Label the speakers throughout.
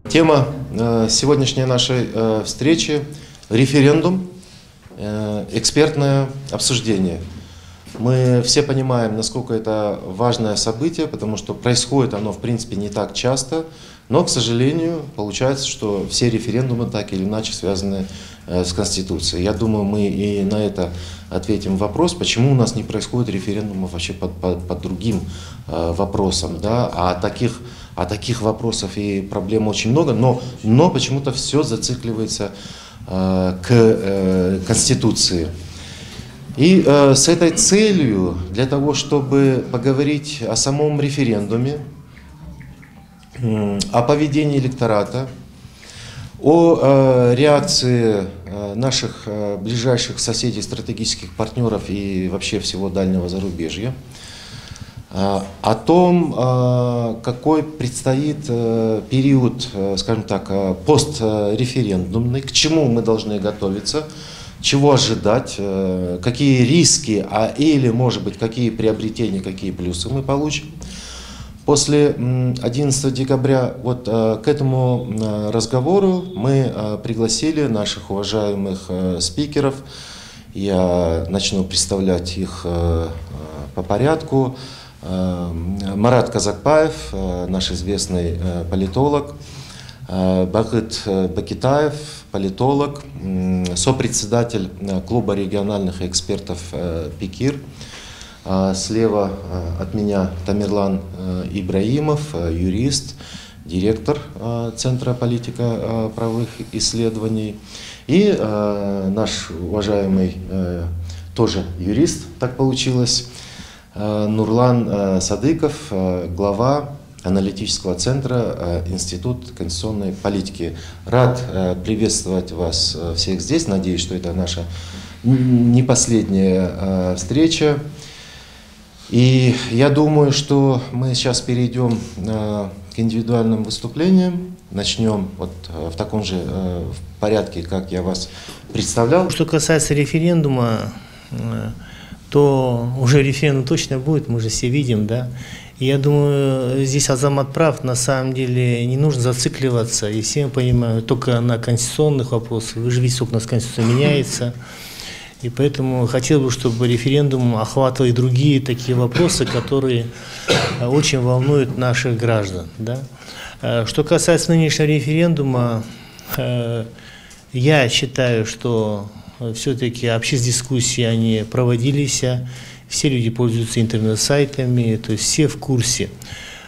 Speaker 1: Тема сегодняшней нашей встречи – референдум, экспертное обсуждение. Мы все понимаем, насколько это важное событие, потому что происходит оно, в принципе, не так часто, но, к сожалению, получается, что все референдумы так или иначе связаны с Конституцией. Я думаю, мы и на это ответим вопрос, почему у нас не происходит референдумов вообще под другим вопросом, да? А таких вопросов и проблем очень много, но почему-то все зацикливается к Конституции. И с этой целью, для того, чтобы поговорить о самом референдуме, о поведении электората, о реакции наших ближайших соседей, стратегических партнеров и вообще всего дальнего зарубежья, о том, какой предстоит период, скажем так, постреферендумный, к чему мы должны готовиться, чего ожидать, какие риски, или, может быть, какие приобретения, какие плюсы мы получим. После 11 декабря вот к этому разговору мы пригласили наших уважаемых спикеров. Я начну представлять их по порядку. Марат Казакбаев, наш известный политолог, Багыт Бакитаев, политолог, сопредседатель клуба региональных экспертов «Пекир». Слева от меня Тамерлан Ибраимов, юрист, директор Центра политика правовых исследований. И наш уважаемый тоже юрист, так получилось, Нурлан Садыков, глава аналитического центра Институт конституционной политики. Рад приветствовать вас всех здесь. Надеюсь, что это наша не последняя встреча. И я думаю, что мы сейчас перейдем к индивидуальным выступлениям. Начнем вот в таком же порядке, как я вас представлял.
Speaker 2: Что касается референдума, то уже референдум точно будет, мы же все видим, да. И я думаю, здесь Азамат прав, на самом деле не нужно зацикливаться, и все мы понимаем, только на конституционных вопросах. Вы же видите, сколько у нас Конституция меняется. И поэтому хотел бы, чтобы референдум охватывал и другие такие вопросы, которые очень волнуют наших граждан. Да? Что касается нынешнего референдума, я считаю, что все-таки общественные дискуссии они проводились, все люди пользуются интернет-сайтами, то есть все в курсе.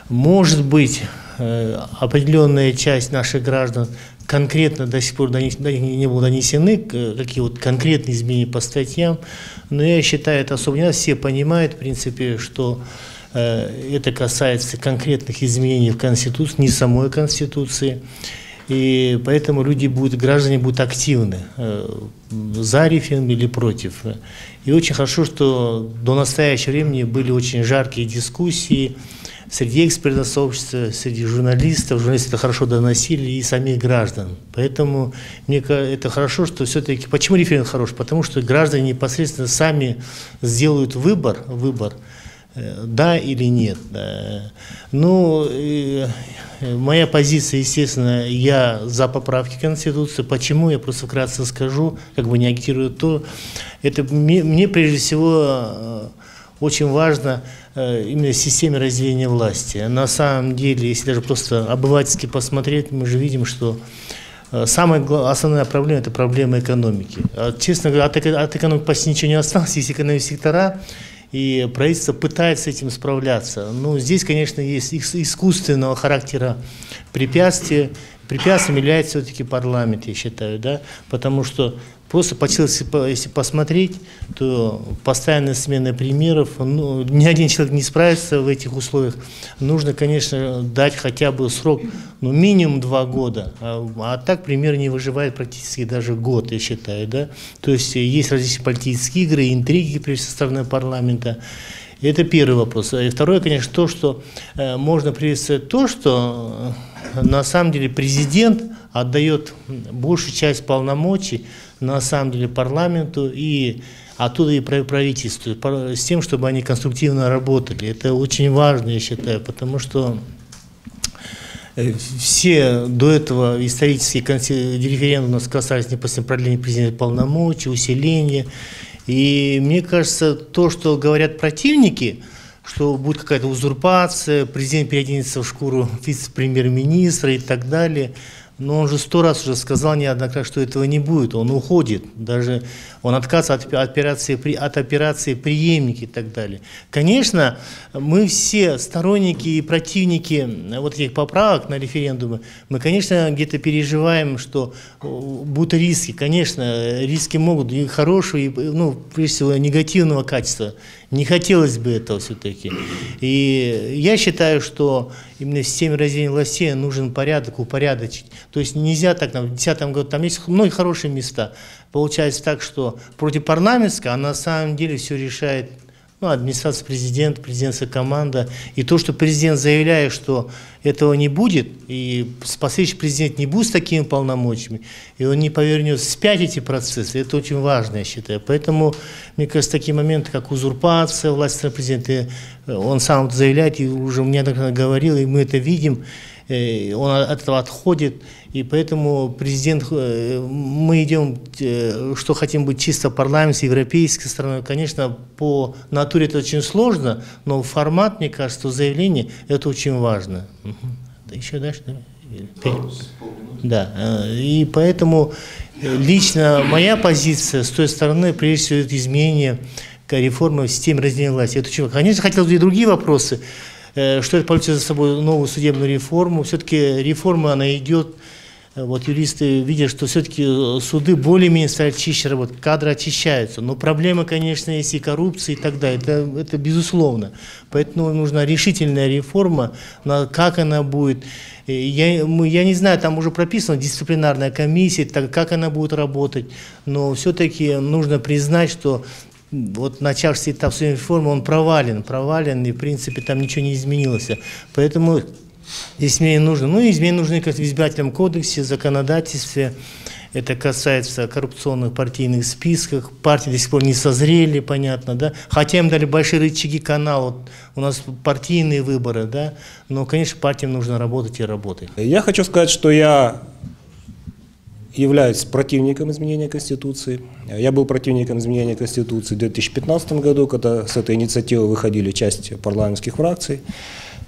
Speaker 2: Может быть, определенная часть наших граждан конкретно до сих пор не были донесены, какие вот конкретные изменения по статьям, но я считаю, это особо не надо. Все понимают, в принципе, что это касается конкретных изменений в Конституции, не самой Конституции, и поэтому граждане будут активны, за референдум или против. И очень хорошо, что до настоящего времени были очень жаркие дискуссии среди экспертного сообщества, среди журналистов. Журналисты это хорошо доносили и самих граждан. Поэтому мне кажется, это хорошо, что все-таки... Почему референдум хорош? Потому что граждане непосредственно сами сделают выбор, да или нет. Ну, моя позиция, естественно, я за поправки Конституции. Почему? Я просто вкратце скажу, как бы не агитирую то. Это мне прежде всего очень важно именно системе разделения власти. На самом деле, если даже просто обывательски посмотреть, мы же видим, что самая основная проблема – это проблема экономики. Честно говоря, от экономики почти ничего не осталось, есть экономические сектора, и правительство пытается с этим справляться. Но здесь, конечно, есть искусственного характера препятствия. Препятствием является все-таки парламент, я считаю, да, потому что просто если посмотреть, то постоянная смена премьеров, ни один человек не справится в этих условиях. Нужно, конечно, дать хотя бы срок, минимум 2 года, а так премьер не выживает практически даже год, я считаю, да. То есть есть различные политические игры, интриги со стороны парламента. Это первый вопрос. И второе, конечно, то, что можно приветствовать то, что на самом деле президент отдает большую часть полномочий на самом деле парламенту и оттуда и правительству, с тем, чтобы они конструктивно работали. Это очень важно, я считаю, потому что Все до этого исторические референдумы у нас касались непосредственно продления президента полномочий, усиления. И мне кажется, то, что говорят противники, что будет какая-то узурпация, президент переоденется в шкуру вице-премьер-министра и так далее. Но он же 100 раз уже сказал неоднократно, что этого не будет. Он уходит, даже он отказывается от операции преемники и так далее. Конечно, мы все сторонники и противники вот этих поправок на референдумы, мы, конечно, где-то переживаем, что будут риски. Конечно, риски могут быть и хорошего, и, ну, прежде всего, негативного качества. Не хотелось бы этого все-таки. И я считаю, что именно в системе разделения властей нужен порядок, упорядочить. То есть нельзя так, в 2010 году, там есть многие хорошие места. Получается так, что противопарламентская, а на самом деле все решает администрация президента, президентская команда. И то, что президент заявляет, что этого не будет, и последующий президент не будет с такими полномочиями, и он не повернет вспять эти процессы, это очень важно, я считаю. Поэтому, мне кажется, такие моменты, как узурпация власти президента, он сам это заявляет, и уже неоднократно говорил, и мы это видим, он от этого отходит, и поэтому президент, мы идем, что хотим быть чисто парламентской, европейской страной. Конечно, по натуре это очень сложно, но формат, мне кажется, заявления это очень важно. Еще дальше? Да, и поэтому лично моя позиция с той стороны, прежде всего, это изменение реформы в системе разделения власти. Это, конечно, хотелось бы и другие вопросы. Что это повлечет за собой новую судебную реформу. Все-таки реформа, она идет, вот юристы видят, что все-таки суды более-менее стали чище работать, кадры очищаются. Но проблема, конечно, есть и коррупция и так далее, это безусловно. Поэтому нужна решительная реформа, как она будет. Я не знаю, там уже прописана дисциплинарная комиссия, как она будет работать, но все-таки нужно признать, что вот начавшийся этап судебной реформы, он провален, и в принципе там ничего не изменилось. Поэтому изменения нужны. Ну и изменения нужны как в избирательном кодексе, законодательстве. Это касается коррупционных партийных списков. Партии до сих пор не созрели, понятно, да. Хотя им дали большие рычаги канала. Вот у нас партийные выборы, да. Но, конечно, партиям нужно работать и работать.
Speaker 3: Я хочу сказать, что я являюсь противником изменения Конституции. Я был противником изменения Конституции в 2015 году, когда с этой инициативы выходили часть парламентских фракций.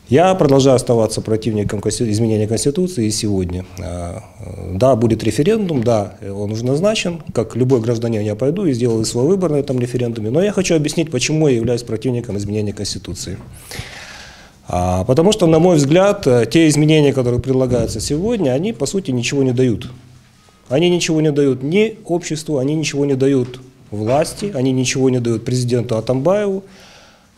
Speaker 3: Я продолжаю оставаться противником изменения Конституции и сегодня. Да, будет референдум, да, он уже назначен. Как любой гражданин я пойду и сделаю свой выбор на этом референдуме. Но я хочу объяснить, почему я являюсь противником изменения Конституции. Потому что, на мой взгляд, те изменения, которые предлагаются сегодня, они, по сути, ничего не дают. Они ничего не дают ни обществу, они ничего не дают власти, они ничего не дают президенту Атамбаеву,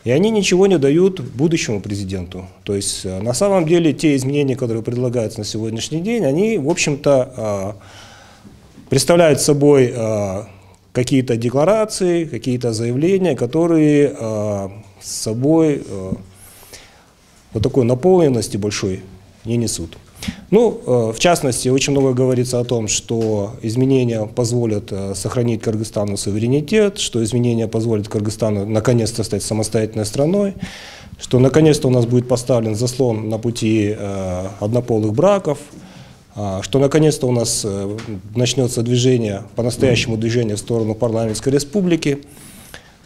Speaker 3: и они ничего не дают будущему президенту. То есть, на самом деле, те изменения, которые предлагаются на сегодняшний день, они, в общем-то, представляют собой какие-то декларации, какие-то заявления, которые с собой вот такой наполненности большой не несут. Ну, в частности, очень много говорится о том, что изменения позволят сохранить Кыргызстану суверенитет, что изменения позволят Кыргызстану наконец-то стать самостоятельной страной, что наконец-то у нас будет поставлен заслон на пути однополых браков, что наконец-то у нас начнется движение, по-настоящему движение в сторону парламентской республики.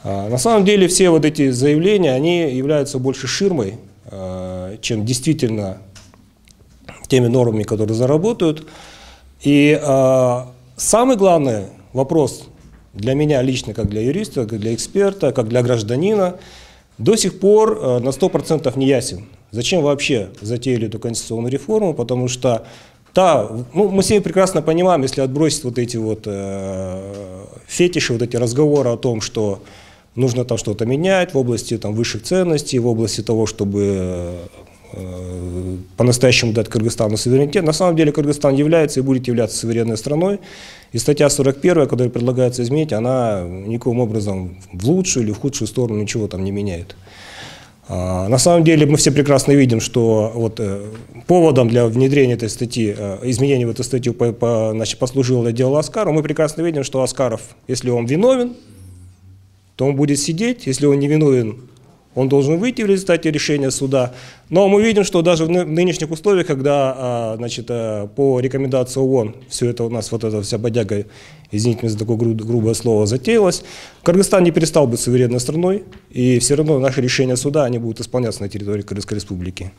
Speaker 3: На самом деле все вот эти заявления, они являются больше ширмой, чем действительно теми нормами, которые заработают. И самый главный вопрос для меня лично, как для юриста, как для эксперта, как для гражданина, до сих пор на 100% не ясен. Зачем вообще затеяли эту конституционную реформу? Потому что, да, ну, мы все прекрасно понимаем, если отбросить вот эти вот фетиши, вот эти разговоры о том, что нужно там что-то менять в области там высших ценностей, в области того, чтобы по-настоящему дать Кыргызстану суверенитет. На самом деле Кыргызстан является и будет являться суверенной страной. И статья 41, которая предлагается изменить, она никаким образом в лучшую или в худшую сторону ничего там не меняет. На самом деле мы все прекрасно видим, что вот поводом для внедрения этой статьи, изменения в эту статью послужило дело Аскарова. Мы прекрасно видим, что Аскаров, если он виновен, то он будет сидеть, если он не виновен, он должен выйти в результате решения суда. Но мы видим, что даже в нынешних условиях, когда по рекомендации ООН все это у нас, вот эта вся бодяга, извините меня за такое грубое слово, затеялась, Кыргызстан не перестал быть суверенной страной, и все равно наши решения суда, они будут исполняться на территории Кыргызской республики.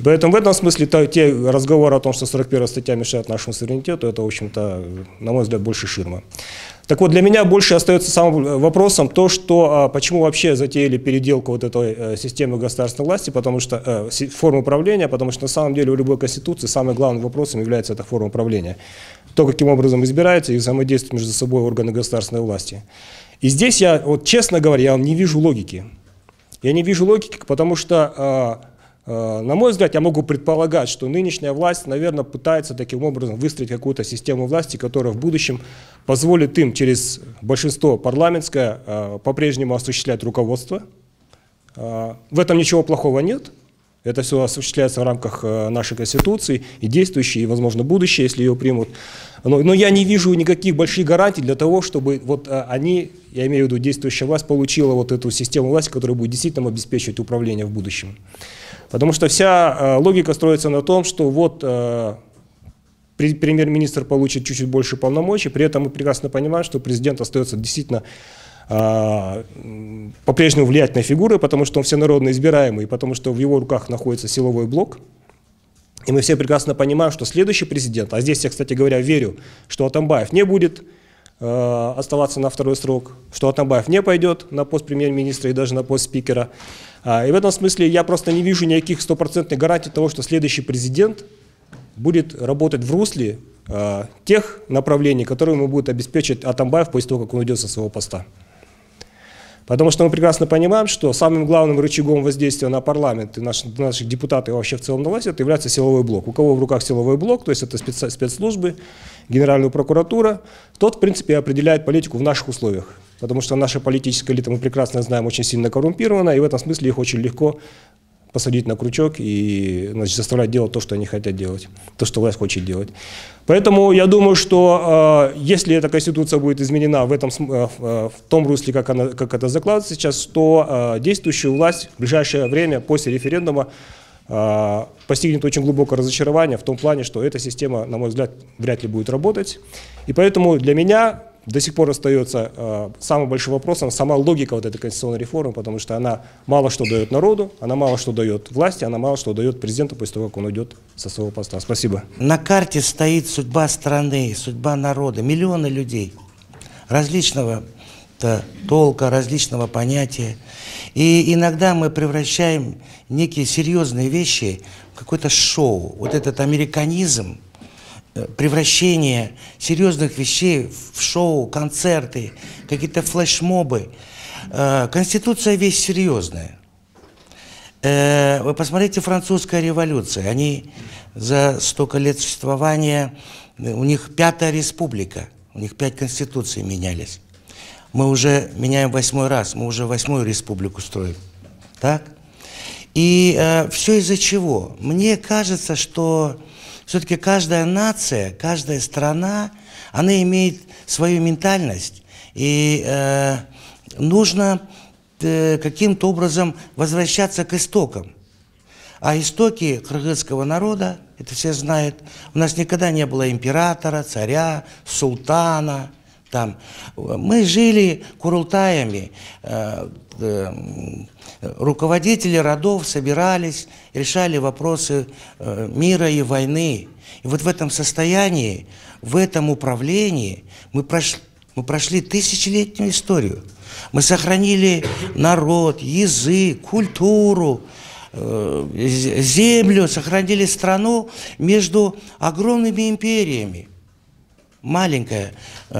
Speaker 3: И поэтому в этом смысле те разговоры о том, что 41-я статья мешает нашему суверенитету, это, в общем-то, на мой взгляд, больше ширма. Так вот, для меня больше остается самым вопросом то, что почему вообще затеяли переделку вот этой системы государственной власти, потому что формы управления, потому что на самом деле у любой конституции самым главным вопросом является эта форма управления. То, каким образом избирается и взаимодействуют между собой органы государственной власти. И здесь я, вот, честно говоря, я не вижу логики. Я не вижу логики, потому что... на мой взгляд, я могу предполагать, что нынешняя власть, наверное, пытается таким образом выстроить какую-то систему власти, которая в будущем позволит им через большинство парламентское по-прежнему осуществлять руководство. В этом ничего плохого нет. Это все осуществляется в рамках нашей Конституции, и действующей, и, возможно, будущее, если ее примут. Но я не вижу никаких больших гарантий для того, чтобы вот они, я имею в виду действующая власть, получила вот эту систему власти, которая будет действительно обеспечивать управление в будущем. Потому что вся логика строится на том, что вот премьер-министр получит чуть-чуть больше полномочий, при этом мы прекрасно понимаем, что президент остается действительно по-прежнему влиятельной фигурой, потому что он всенародно избираемый, потому что в его руках находится силовой блок. И мы все прекрасно понимаем, что следующий президент, а здесь я, кстати говоря, верю, что Атамбаев не будет оставаться на второй срок, что Атамбаев не пойдет на пост премьер-министра и даже на пост спикера. И в этом смысле я просто не вижу никаких стопроцентных гарантий того, что следующий президент будет работать в русле тех направлений, которые ему будет обеспечить Атамбаев после того, как он уйдет со своего поста. Потому что мы прекрасно понимаем, что самым главным рычагом воздействия на парламент и наших депутатов и вообще в целом на власть это является силовой блок. У кого в руках силовой блок, то есть это спецслужбы, Генеральная прокуратура, тот, в принципе, определяет политику в наших условиях. Потому что наша политическая элита, мы прекрасно знаем, очень сильно коррумпирована, и в этом смысле их очень легко посадить на крючок и, значит, заставлять делать то, что они хотят делать, то, что власть хочет делать. Поэтому я думаю, что если эта конституция будет изменена в том русле, как это закладывается сейчас, то действующую власть в ближайшее время после референдума постигнет очень глубокое разочарование в том плане, что эта система, на мой взгляд, вряд ли будет работать. И поэтому для меня до сих пор остается самым большим вопросом сама логика вот этой конституционной реформы, потому что она мало что дает народу, она мало что дает власти, она мало что дает президенту после того, как он уйдет со своего поста. Спасибо.
Speaker 4: На карте стоит судьба страны, судьба народа, миллионы людей различного толка, различного понятия. И иногда мы превращаем некие серьезные вещи в какое-то шоу. Вот этот американизм, превращение серьезных вещей в шоу, концерты, какие-то флешмобы. Конституция вещь серьезная. Вы посмотрите, французская революция. Они за столько лет существования, у них 5-я республика, у них 5 конституций менялись. Мы уже меняем 8-й раз, мы уже 8-ю республику строим. Так? И все из-за чего? Мне кажется, что все-таки каждая нация, каждая страна, она имеет свою ментальность. И нужно каким-то образом возвращаться к истокам. А истоки кыргызского народа, это все знают, у нас никогда не было императора, царя, султана. Там. Мы жили курултаями, руководители родов собирались, решали вопросы мира и войны. И вот в этом состоянии, в этом управлении мы прошли тысячелетнюю историю. Мы сохранили народ, язык, культуру, землю, сохранили страну между огромными империями. Маленькая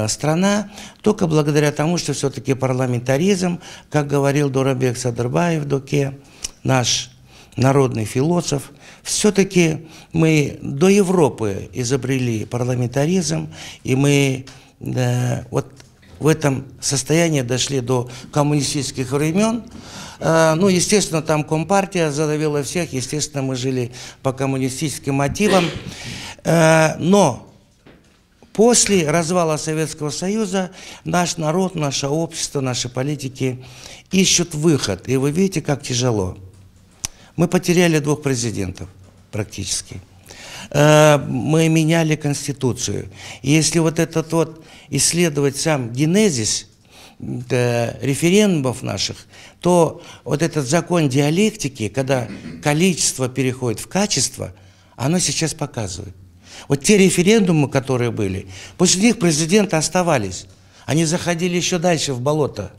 Speaker 4: страна, только благодаря тому, что все-таки парламентаризм, как говорил Дорабек Садырбаев Доке, наш народный философ, все-таки мы до Европы изобрели парламентаризм, и мы вот в этом состоянии дошли до коммунистических времен. Ну, естественно, там Компартия задавила всех, естественно, мы жили по коммунистическим мотивам, но После развала Советского Союза наш народ, наше общество, наши политики ищут выход. И вы видите, как тяжело. Мы потеряли 2 президентов практически. Мы меняли Конституцию. И если вот этот вот исследовать сам генезис референдумов наших, то вот этот закон диалектики, когда количество переходит в качество, оно сейчас показывает. Вот те референдумы, которые были, после них президенты оставались. Они заходили еще дальше в болото.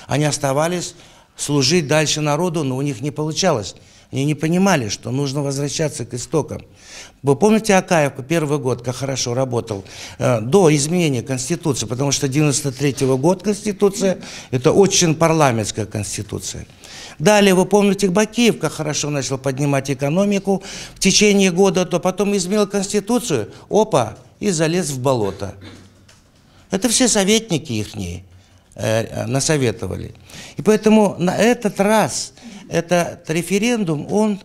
Speaker 4: Они оставались служить дальше народу, но у них не получалось. Они не понимали, что нужно возвращаться к истокам. Вы помните Акаев, первый год, как хорошо работал, до изменения Конституции, потому что 93-го года Конституция – это очень парламентская Конституция. Далее, вы помните, Бакиев, как хорошо начал поднимать экономику в течение года, то потом изменил Конституцию, опа, и залез в болото. Это все советники ихние насоветовали. И поэтому на этот раз этот референдум, он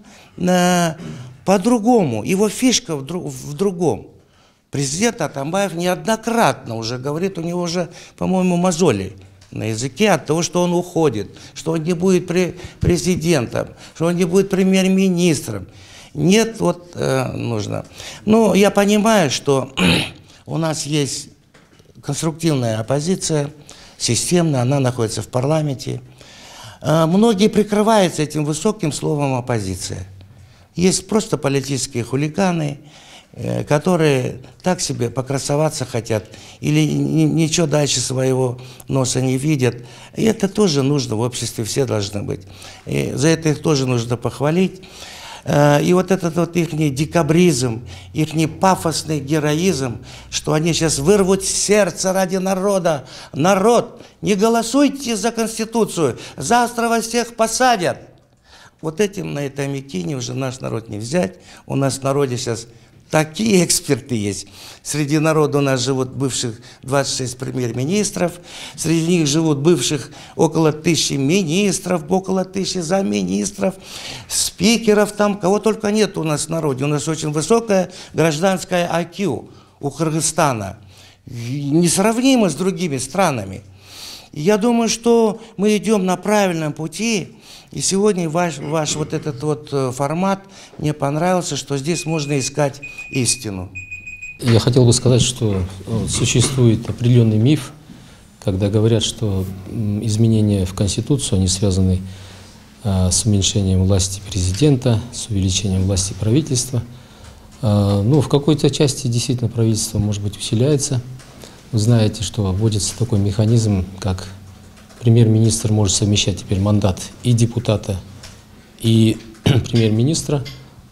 Speaker 4: по-другому, его фишка в другом. Президент Атамбаев неоднократно уже говорит, у него уже, по-моему, мозоли на языке от того, что он уходит, что он не будет президентом, что он не будет премьер-министром. Нет, вот нужно. Ну, я понимаю, что у нас есть конструктивная оппозиция, системная, она находится в парламенте. Многие прикрываются этим высоким словом «оппозиция». Есть просто политические хулиганы, которые так себе покрасоваться хотят или ничего дальше своего носа не видят. И это тоже нужно в обществе, все должны быть. И за это их тоже нужно похвалить. И вот этот вот их декабризм, их пафосный героизм, что они сейчас вырвут сердце ради народа. Народ, не голосуйте за Конституцию, завтра вас всех посадят. Вот этим на этой мякине уже наш народ не взять. У нас в народе сейчас такие эксперты есть. Среди народа у нас живут бывших 26 премьер-министров, среди них живут бывших около 1000 министров, около 1000 замминистров, спикеров там, кого только нет у нас в народе. У нас очень высокая гражданская IQ у Кыргызстана, несравнимо с другими странами. И я думаю, что мы идем на правильном пути. И сегодня ваш вот этот вот формат мне понравился, что здесь можно искать истину.
Speaker 5: Я хотел бы сказать, что существует определенный миф, когда говорят, что изменения в Конституцию, они связаны с уменьшением власти президента, с увеличением власти правительства. Ну, в какой-то части действительно правительство, может быть, усиляется. Вы знаете, что вводится такой механизм, как премьер-министр может совмещать теперь мандат и депутата, и премьер-министра,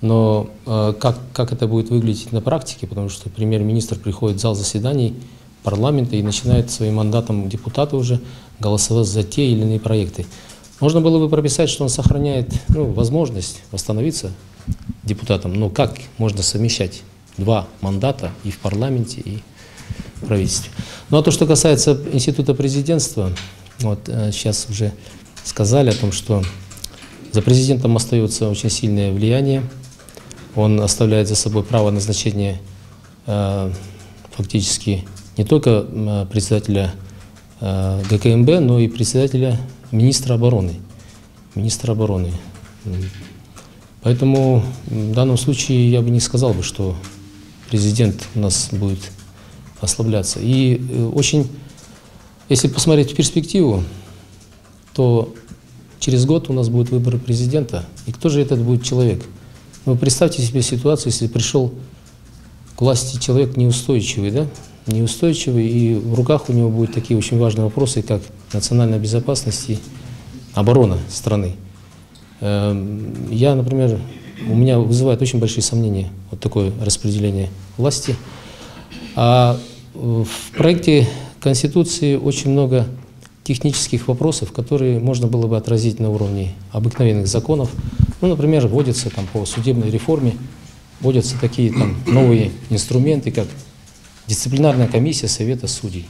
Speaker 5: но как это будет выглядеть на практике, потому что премьер-министр приходит в зал заседаний парламента и начинает своим мандатом депутата уже голосовать за те или иные проекты. Можно было бы прописать, что он сохраняет возможность восстановиться депутатом, но как можно совмещать 2 мандата и в парламенте, и в правительстве. Ну а то, что касается института президентства, вот сейчас уже сказали о том, что за президентом остается очень сильное влияние. Он оставляет за собой право назначения фактически не только председателя ГКМБ, но и председателя министра обороны. Поэтому в данном случае я бы не сказал, что президент у нас будет ослабляться. И очень, если посмотреть в перспективу, то через год у нас будут выборы президента. И кто же этот будет человек? Ну, представьте себе ситуацию, если пришел к власти человек неустойчивый, да? Неустойчивый, и в руках у него будут такие очень важные вопросы, как национальная безопасность и оборона страны. Я, например, у меня вызывает очень большие сомнения вот такое распределение власти. А в проекте Конституции очень много технических вопросов, которые можно было бы отразить на уровне обыкновенных законов. Ну, например, вводятся там по судебной реформе, вводятся такие там новые инструменты, как дисциплинарная комиссия Совета судей.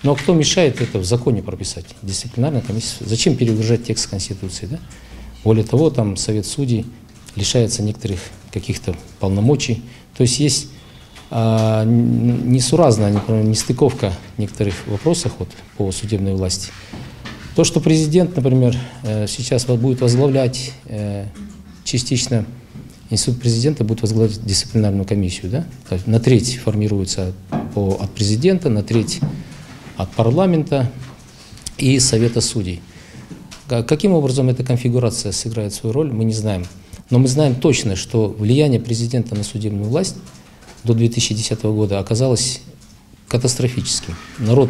Speaker 5: Но кто мешает это в законе прописать? Дисциплинарная комиссия. Зачем перегружать текст Конституции, да? Более того, там Совет судей лишается некоторых каких-то полномочий. То есть есть несуразная, нестыковка в некоторых вопросах вот, по судебной власти. То, что президент, например, сейчас будет возглавлять частично, институт президента будет возглавлять дисциплинарную комиссию, да? То есть на треть формируется от президента, на треть от парламента и совета судей. Каким образом эта конфигурация сыграет свою роль, мы не знаем. Но мы знаем точно, что влияние президента на судебную власть до 2010 года оказалось катастрофическим. Народ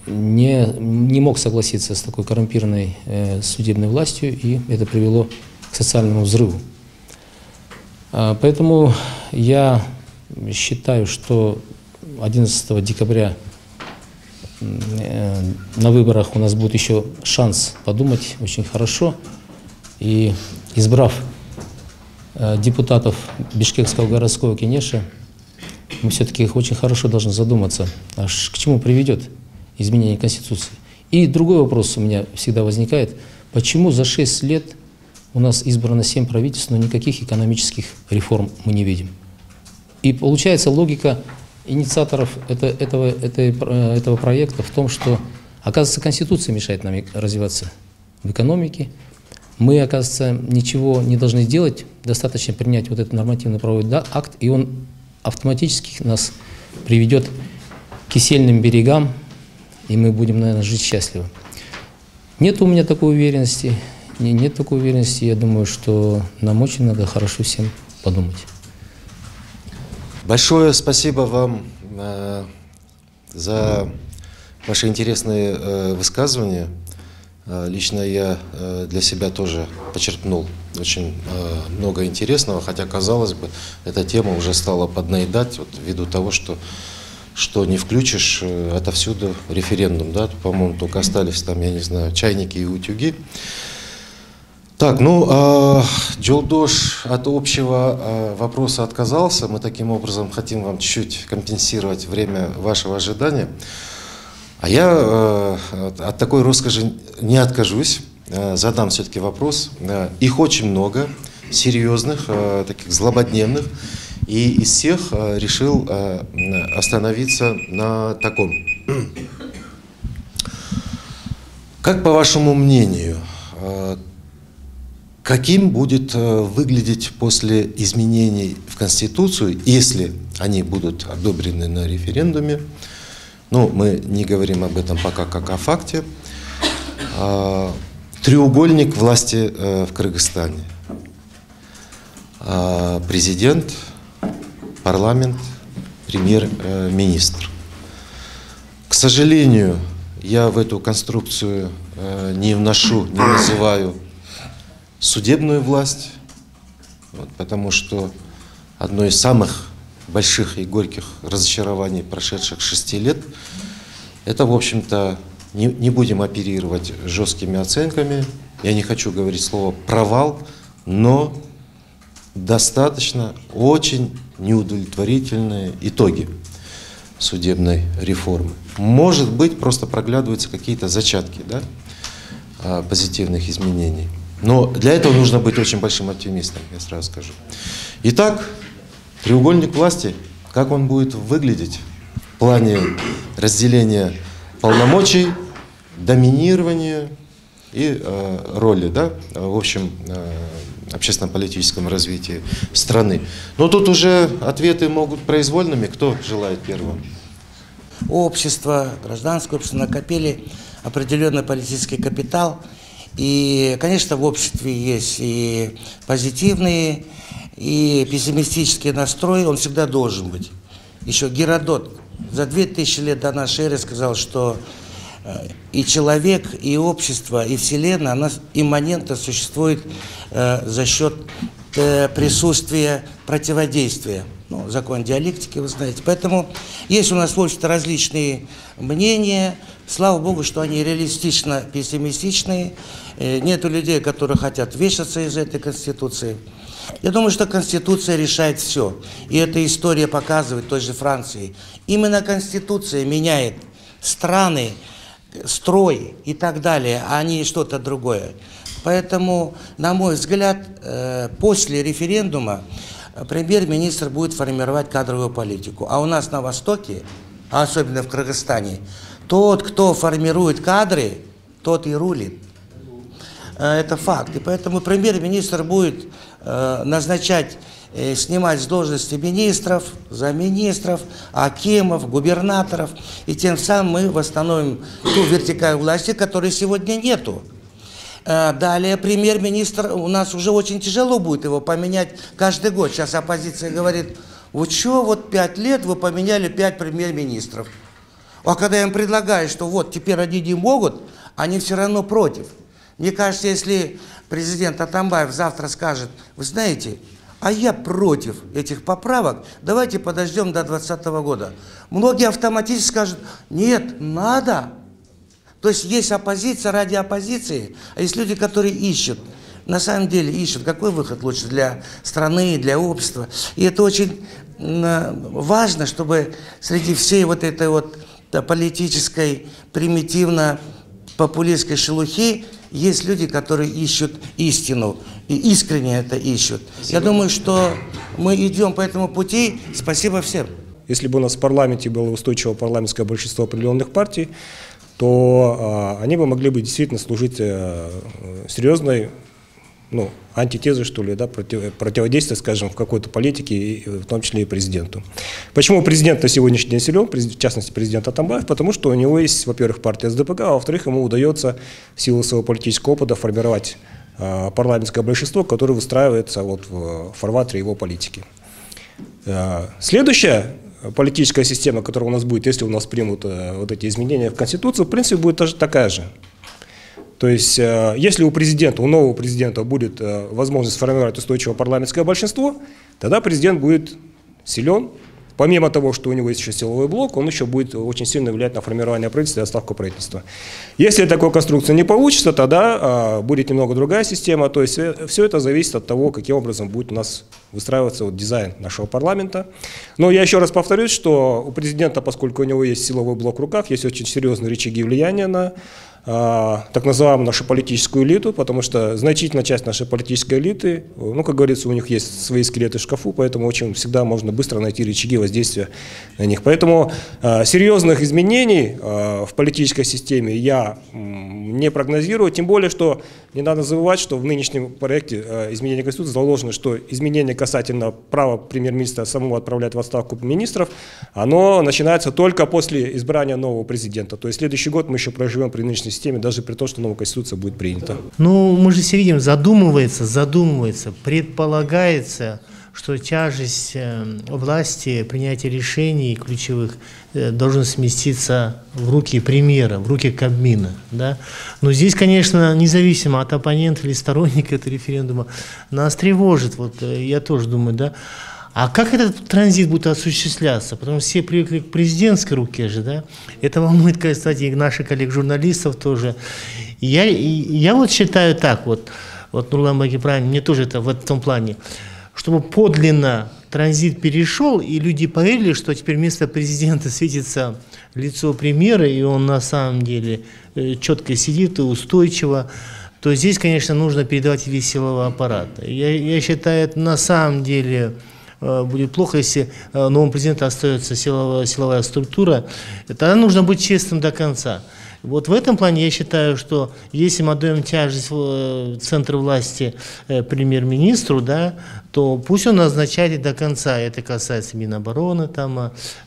Speaker 5: не мог согласиться с такой коррумпированной судебной властью, и это привело к социальному взрыву. Поэтому я считаю, что 11 декабря на выборах у нас будет еще шанс подумать очень хорошо, и избрав депутатов Бишкекского городского кенеша, мы все-таки очень хорошо должны задуматься, к чему приведет изменение Конституции. И другой вопрос у меня всегда возникает, почему за 6 лет у нас избрано 7 правительств, но никаких экономических реформ мы не видим. И получается логика инициаторов этого проекта в том, что, оказывается, Конституция мешает нам развиваться в экономике. Мы, оказывается, ничего не должны делать, достаточно принять вот этот нормативно-правовой акт, и он автоматически нас приведет к кисельным берегам, и мы будем, наверное, жить счастливо. Нет у меня такой уверенности, нет такой уверенности. Я думаю, что нам очень надо хорошо всем подумать.
Speaker 1: Большое спасибо вам за ваши интересные высказывания. Лично я для себя тоже почерпнул очень много интересного, хотя, казалось бы, эта тема уже стала поднаедать, вот, ввиду того, что не включишь отовсюду референдум, да, по-моему, только остались там, я не знаю, чайники и утюги. Так, ну, Джолдош от общего вопроса отказался, мы таким образом хотим вам чуть-чуть компенсировать время вашего ожидания. А я от такой роскоши не откажусь, задам все-таки вопрос. Их очень много, серьезных, таких злободневных, и из всех решил остановиться на таком. Как, по вашему мнению, каким будет выглядеть после изменений в Конституцию, если они будут одобрены на референдуме? Ну, мы не говорим об этом пока как о факте. Треугольник власти в Кыргызстане. Президент, парламент, премьер-министр. К сожалению, я в эту конструкцию не вношу, не называю судебную власть, вот, потому что одно из самых больших и горьких разочарований прошедших 6 лет, это, в общем-то, не будем оперировать жесткими оценками, я не хочу говорить слово «провал», но достаточно очень неудовлетворительные итоги судебной реформы. Может быть, просто проглядываются какие-то зачатки, да, позитивных изменений. Но для этого нужно быть очень большим оптимистом, я сразу скажу. Итак, треугольник власти, как он будет выглядеть в плане разделения полномочий, доминирования и роли, да, в общем, общественно-политическом развитии страны. Но тут уже ответы могут произвольными. Кто желает первым?
Speaker 4: Общество, гражданское общество накопили определенный политический капитал. И, конечно, в обществе есть и позитивные, и пессимистический настрой, он всегда должен быть. Еще Геродот за 2000 лет до нашей эры сказал, что и человек, и общество, и Вселенная, она имманентно существует за счет присутствия противодействия. Ну, закон диалектики, вы знаете. Поэтому есть у нас в обществе различные мнения. Слава Богу, что они реалистично пессимистичные. Нету людей, которые хотят вешаться из этой Конституции. Я думаю, что Конституция решает все. И эта история показывает той же Франции. Именно Конституция меняет страны, строй и так далее, а не что-то другое. Поэтому, на мой взгляд, после референдума премьер-министр будет формировать кадровую политику. А у нас на Востоке, а особенно в Кыргызстане, тот, кто формирует кадры, тот и рулит. Это факт. И поэтому премьер-министр будет назначать, снимать с должности министров, замминистров, акимов, губернаторов. И тем самым мы восстановим ту вертикаль власти, которой сегодня нету. Далее премьер-министр, у нас уже очень тяжело будет его поменять каждый год. Сейчас оппозиция говорит, вот что, вот 5 лет вы поменяли 5 премьер-министров. А когда я им предлагаю, что вот теперь они не могут, они все равно против. Мне кажется, если президент Атамбаев завтра скажет, вы знаете, а я против этих поправок, давайте подождем до 2020 года. Многие автоматически скажут, нет, надо. То есть есть оппозиция ради оппозиции, а есть люди, которые ищут, на самом деле ищут, какой выход лучше для страны, для общества. И это очень важно, чтобы среди всей вот этой вот политической, примитивно-популистской шелухи есть люди, которые ищут истину, и искренне это ищут. Спасибо. Я думаю, что мы идем по этому пути. Спасибо всем.
Speaker 3: Если бы у нас в парламенте было устойчивое парламентское большинство определенных партий, то они бы могли бы действительно служить серьезной, антитезой, что ли, да, противодействия, скажем, в какой-то политике, и в том числе и президенту. Почему президент на сегодняшний день силен, в частности президент Атамбаев? Потому что у него есть, во-первых, партия СДПК, а во-вторых, ему удается в силу своего политического опыта формировать парламентское большинство, которое выстраивается вот в фарватере его политики. Следующая политическая система, которая у нас будет, если у нас примут вот эти изменения в Конституцию, в принципе, будет тоже такая же. То есть, если у президента, у нового президента будет возможность сформировать устойчивое парламентское большинство, тогда президент будет силен. Помимо того, что у него есть еще силовой блок, он еще будет очень сильно влиять на формирование правительства и отставку правительства. Если такой конструкции не получится, тогда будет немного другая система. То есть, все это зависит от того, каким образом будет у нас выстраиваться вот дизайн нашего парламента. Но я еще раз повторюсь, что у президента, поскольку у него есть силовой блок в руках, есть очень серьезные рычаги влияния на так называемую нашу политическую элиту, потому что значительная часть нашей политической элиты, как говорится, у них есть свои скелеты в шкафу, поэтому очень всегда можно быстро найти рычаги воздействия на них. Поэтому серьезных изменений в политической системе я не прогнозирую, тем более, что не надо забывать, что в нынешнем проекте изменения Конституции заложено, что изменение касательно права премьер-министра самого отправлять в отставку министров, оно начинается только после избрания нового президента. То есть следующий год мы еще проживем при нынешней системе, даже при том, что новая Конституция будет принята.
Speaker 2: Мы же все видим, задумывается, предполагается, что тяжесть власти, принятия решений ключевых должен сместиться в руки премьера, в руки Кабмина. Да? Но здесь, конечно, независимо от оппонента или сторонника этого референдума, нас тревожит, я тоже думаю, да, а как этот транзит будет осуществляться? Потому что все привыкли к президентской руке же, да? Это волнует, кстати, и наших коллег-журналистов тоже. Я вот считаю так, Нурлан Баги правильно, мне тоже это в этом плане, чтобы подлинно транзит перешел, и люди поверили, что теперь вместо президента светится лицо премьера, и он на самом деле четко сидит и устойчиво, то здесь, конечно, нужно передавать весь силовой аппарат. Я считаю, это на самом деле будет плохо, если новому президенту остается силовая структура. Тогда нужно быть честным до конца. Вот в этом плане я считаю, что если мы отдаем тяжесть центра власти премьер-министру, да, то пусть он назначает до конца. Это касается Минобороны,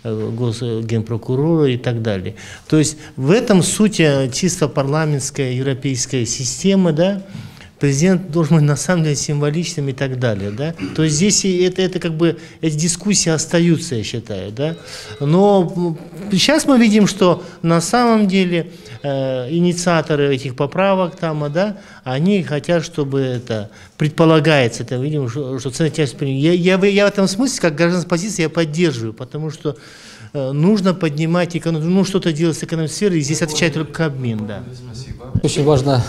Speaker 2: Генпрокурора и так далее. То есть в этом суть чисто парламентская европейская система, да. Президент должен быть на самом деле символичным и так далее, да. То есть здесь это как бы эти дискуссии остаются, я считаю, да. Но сейчас мы видим, что на самом деле инициаторы этих поправок да, они хотят, чтобы это предполагается, это видим, что ценная часть. Я в этом смысле, как гражданская позиция, я поддерживаю, потому что нужно поднимать экономику, что-то делать с экономической сферой, и здесь отвечает только Кабмин, да.
Speaker 5: Очень важно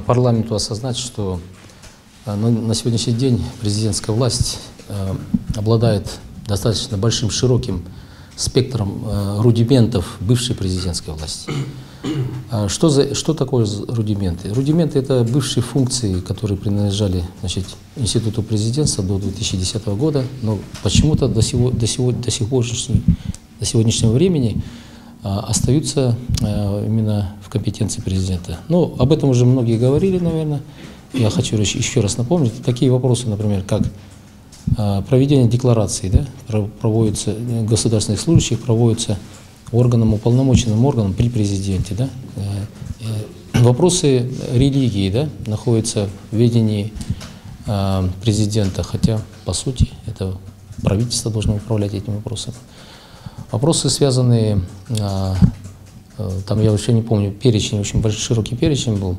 Speaker 5: парламенту осознать, что на сегодняшний день президентская власть обладает достаточно большим, широким спектром рудиментов бывшей президентской власти. Что такое рудименты? Рудименты – это бывшие функции, которые принадлежали, значит, Институту президентства до 2010 года, но почему-то до сегодняшнего времени остаются именно в компетенции президента. Ну, об этом уже многие говорили, наверное. Я хочу еще раз напомнить. Такие вопросы, например, как проведение деклараций, да, проводится государственных служащих, проводится органом, уполномоченным органом при президенте. Да. Вопросы религии, да, находятся в ведении президента, хотя, по сути, это правительство должно управлять этим вопросом. Вопросы, связанные, там я вообще не помню, перечень, очень большой, широкий перечень был,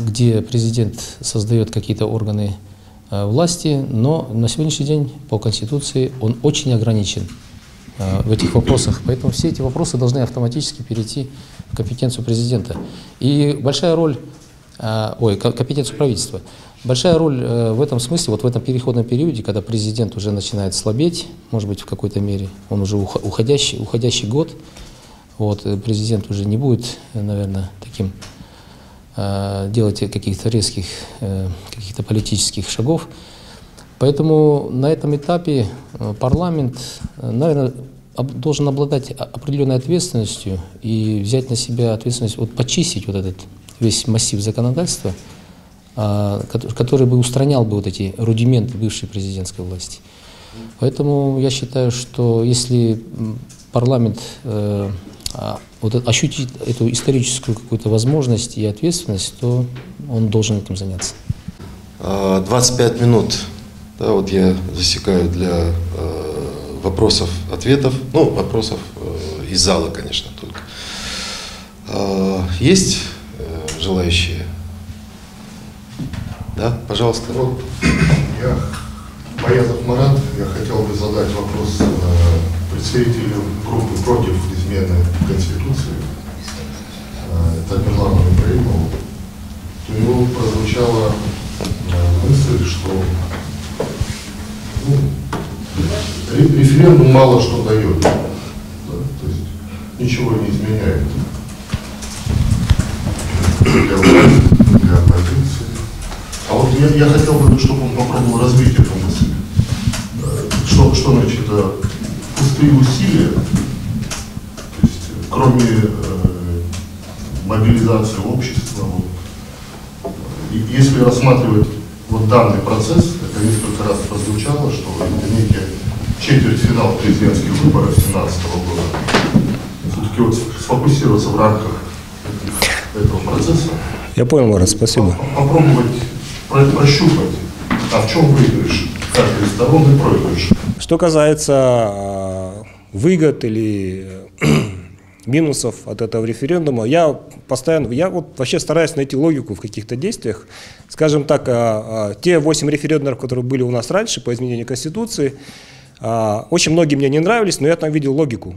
Speaker 5: где президент создает какие-то органы власти, но на сегодняшний день по Конституции он очень ограничен в этих вопросах. Поэтому все эти вопросы должны автоматически перейти в компетенцию президента. И большая роль, компетенцию правительства. Большая роль в этом смысле, вот в этом переходном периоде, когда президент уже начинает слабеть, может быть, в какой-то мере, он уже уходящий год, вот, президент уже не будет, наверное, таким делать каких-то резких, каких-то политических шагов. Поэтому на этом этапе парламент, наверное, должен обладать определенной ответственностью и взять на себя ответственность, вот, почистить вот этот весь массив законодательства, который бы устранял бы вот эти рудименты бывшей президентской власти. Поэтому я считаю, что если парламент ощутит эту историческую какую-то возможность и ответственность, то он должен этим заняться.
Speaker 1: 25 минут, да, вот я засекаю для вопросов-ответов, ну, вопросов из зала, конечно, только. Есть желающие? Да, пожалуйста.
Speaker 6: Вот, я, Боязов Марат, я хотел бы задать вопрос представителю группы против измены Конституции, это Мирлану Ибраимову. У него прозвучала мысль, что референдум мало что дает, да, то есть ничего не изменяет для оппозиции. А вот я хотел бы, чтобы он попробовал развить эту мысль. Что значит пустые усилия, то есть кроме мобилизации общества, вот, если рассматривать вот данный процесс, это несколько раз прозвучало, что это некий четвертьфинал президентских выборов 2017 года. Все-таки вот сфокусироваться в рамках этого процесса.
Speaker 3: Я понял, Марат, спасибо.
Speaker 6: Попробовать прощупать, а в чем выигрыш каждой стороны и проигрыш.
Speaker 3: Что касается выгод или минусов от этого референдума, я вот вообще стараюсь найти логику в каких-то действиях. Скажем так, те 8 референдумов, которые были у нас раньше по изменению Конституции, очень многие мне не нравились, но я там видел логику.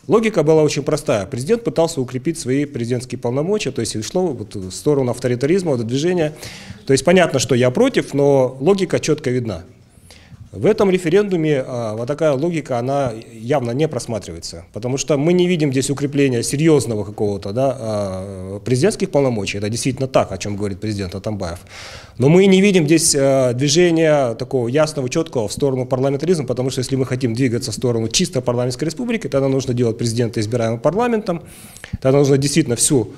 Speaker 3: Логика была очень простая. Президент пытался укрепить свои президентские полномочия, то есть шло вот в сторону авторитаризма, движения. То есть понятно, что я против, но логика четко видна. В этом референдуме вот такая логика, она явно не просматривается, потому что мы не видим здесь укрепления серьезного какого-то президентских полномочий. Это действительно так, о чем говорит президент Атамбаев. Но мы не видим здесь движения такого ясного, четкого в сторону парламентаризма, потому что если мы хотим двигаться в сторону чисто парламентской республики, тогда нужно делать президента избираемым парламентом, тогда нужно действительно все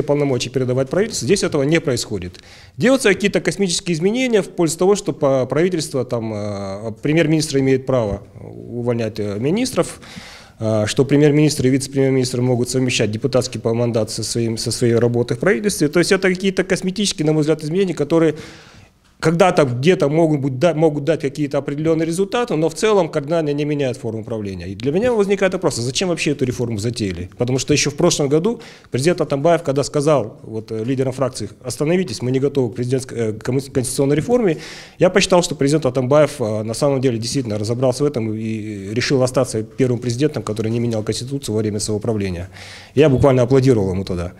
Speaker 3: полномочия передавать правительству. Здесь этого не происходит. Делаются какие-то космические изменения в пользу того, что правительство, премьер-министр имеет право увольнять министров, что премьер-министр и вице-премьер-министр могут совмещать депутатский мандат со своей работой в правительстве. То есть это какие-то косметические, на мой взгляд, изменения, которые когда-то где-то могут дать какие-то определенные результаты, но в целом кардинально не меняют форму управления. И для меня возникает вопрос, зачем вообще эту реформу затеяли? Потому что еще в прошлом году президент Атамбаев, когда сказал лидерам фракции, остановитесь, мы не готовы к конституционной реформе, я посчитал, что президент Атамбаев на самом деле действительно разобрался в этом и решил остаться первым президентом, который не менял Конституцию во время своего правления. Я буквально аплодировал ему тогда.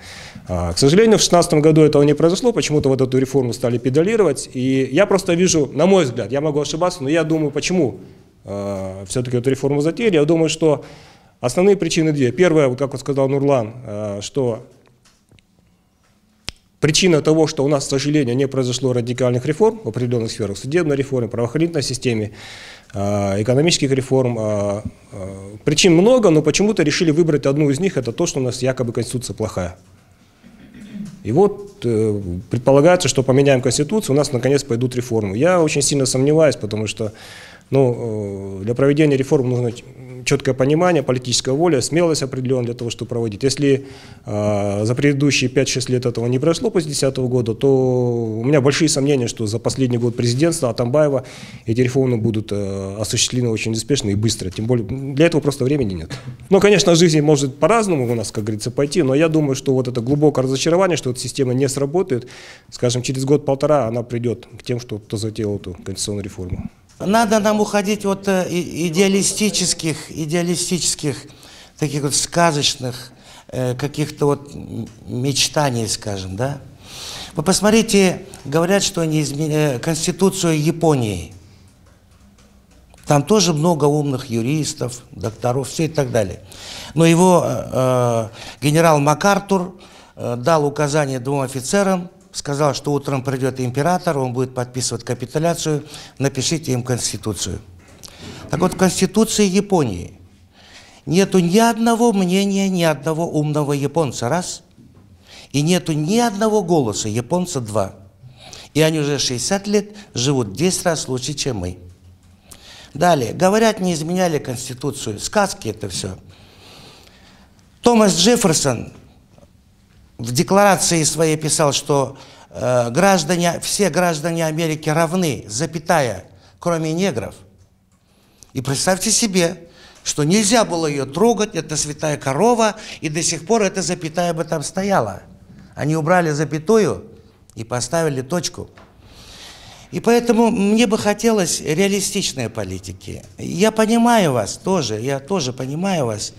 Speaker 3: К сожалению, в 2016 году этого не произошло, почему-то вот эту реформу стали педалировать. И я просто вижу, на мой взгляд, я могу ошибаться, но я думаю, почему все-таки эту реформу затеяли. Я думаю, что Основные причины две. Первая, вот как вот сказал Нурлан, что причина того, что у нас, к сожалению, не произошло радикальных реформ в определенных сферах, судебной реформы, правоохранительной системе, экономических реформ. Причин много, но почему-то решили выбрать одну из них, это то, что у нас якобы Конституция плохая. И вот предполагается, что поменяем Конституцию, у нас наконец пойдут реформы. Я очень сильно сомневаюсь, потому что для проведения реформ нужно четкое понимание, политическая воля, смелость определенная для того, чтобы проводить. Если за предыдущие 5-6 лет этого не произошло после 2010 года, то у меня большие сомнения, что за последний год президентства Атамбаева эти реформы будут осуществлены очень успешно и быстро. Тем более для этого просто времени нет. Но, конечно, жизнь может по-разному у нас, как говорится, пойти, но я думаю, что вот это глубокое разочарование, что эта система не сработает, скажем, через год-полтора она придет к тем, кто затеял эту конституционную реформу.
Speaker 4: Надо нам уходить от идеалистических, таких вот сказочных каких-то вот мечтаний, скажем, да. Вы посмотрите, говорят, что они изменили Конституцию Японии. Там тоже много умных юристов, докторов, все и так далее. Но его генерал МакАртур дал указание 2 офицерам, сказал, что утром придет император, он будет подписывать капитуляцию, напишите им Конституцию. Так вот, в Конституции Японии нету ни одного мнения, ни одного умного японца, раз, и нету ни одного голоса японца, 2. И они уже 60 лет живут в 10 раз лучше, чем мы. Далее, говорят, не изменяли Конституцию, сказки это все. Томас Джефферсон в декларации своей писал, что все граждане Америки равны, запятая, кроме негров. И представьте себе, что нельзя было ее трогать, это святая корова, и до сих пор эта запятая бы там стояла. Они убрали запятую и поставили точку. И поэтому мне бы хотелось реалистичной политики. Я понимаю вас тоже, я тоже понимаю вас.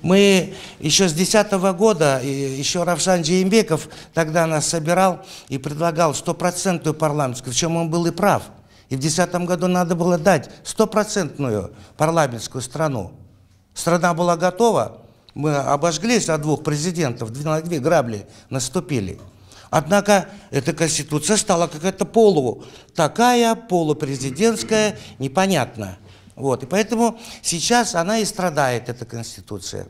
Speaker 4: Мы еще с 2010 года, еще Равшан Джеймбеков тогда нас собирал и предлагал 100% парламентскую, в чем он был и прав. И в 2010 году надо было дать 100% парламентскую страну. Страна была готова, мы обожглись от 2 президентов, на 2 грабли наступили. Однако эта конституция стала какая-то полупрезидентская, непонятно. Вот. И поэтому сейчас она и страдает, эта конституция.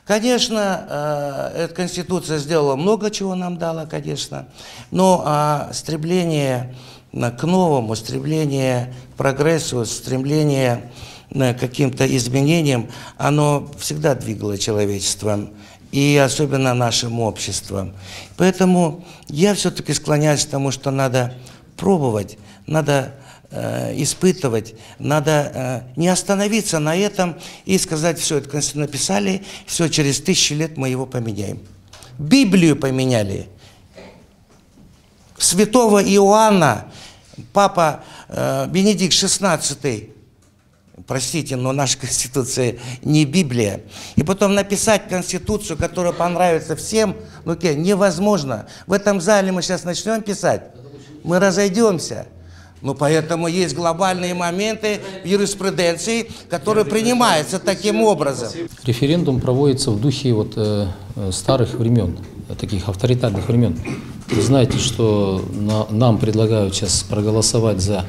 Speaker 4: Конечно, эта конституция сделала много чего нам дала, конечно, но стремление к новому, стремление к прогрессу, стремление к каким-то изменениям, оно всегда двигало человечеством. И особенно нашим обществом. Поэтому я все-таки склоняюсь к тому, что надо пробовать, надо испытывать, надо не остановиться на этом и сказать, все, это Конституцию написали, все, через 1000 лет мы его поменяем. Библию поменяли. Святого Иоанна, папа Бенедикт XVI, простите, но наша Конституция не Библия. И потом написать Конституцию, которая понравится всем, невозможно. В этом зале мы сейчас начнем писать, мы разойдемся. Но поэтому есть глобальные моменты в юриспруденции, которые принимаются таким образом.
Speaker 5: Референдум проводится в духе старых времен, таких авторитарных времен. Вы знаете, что нам предлагают сейчас проголосовать за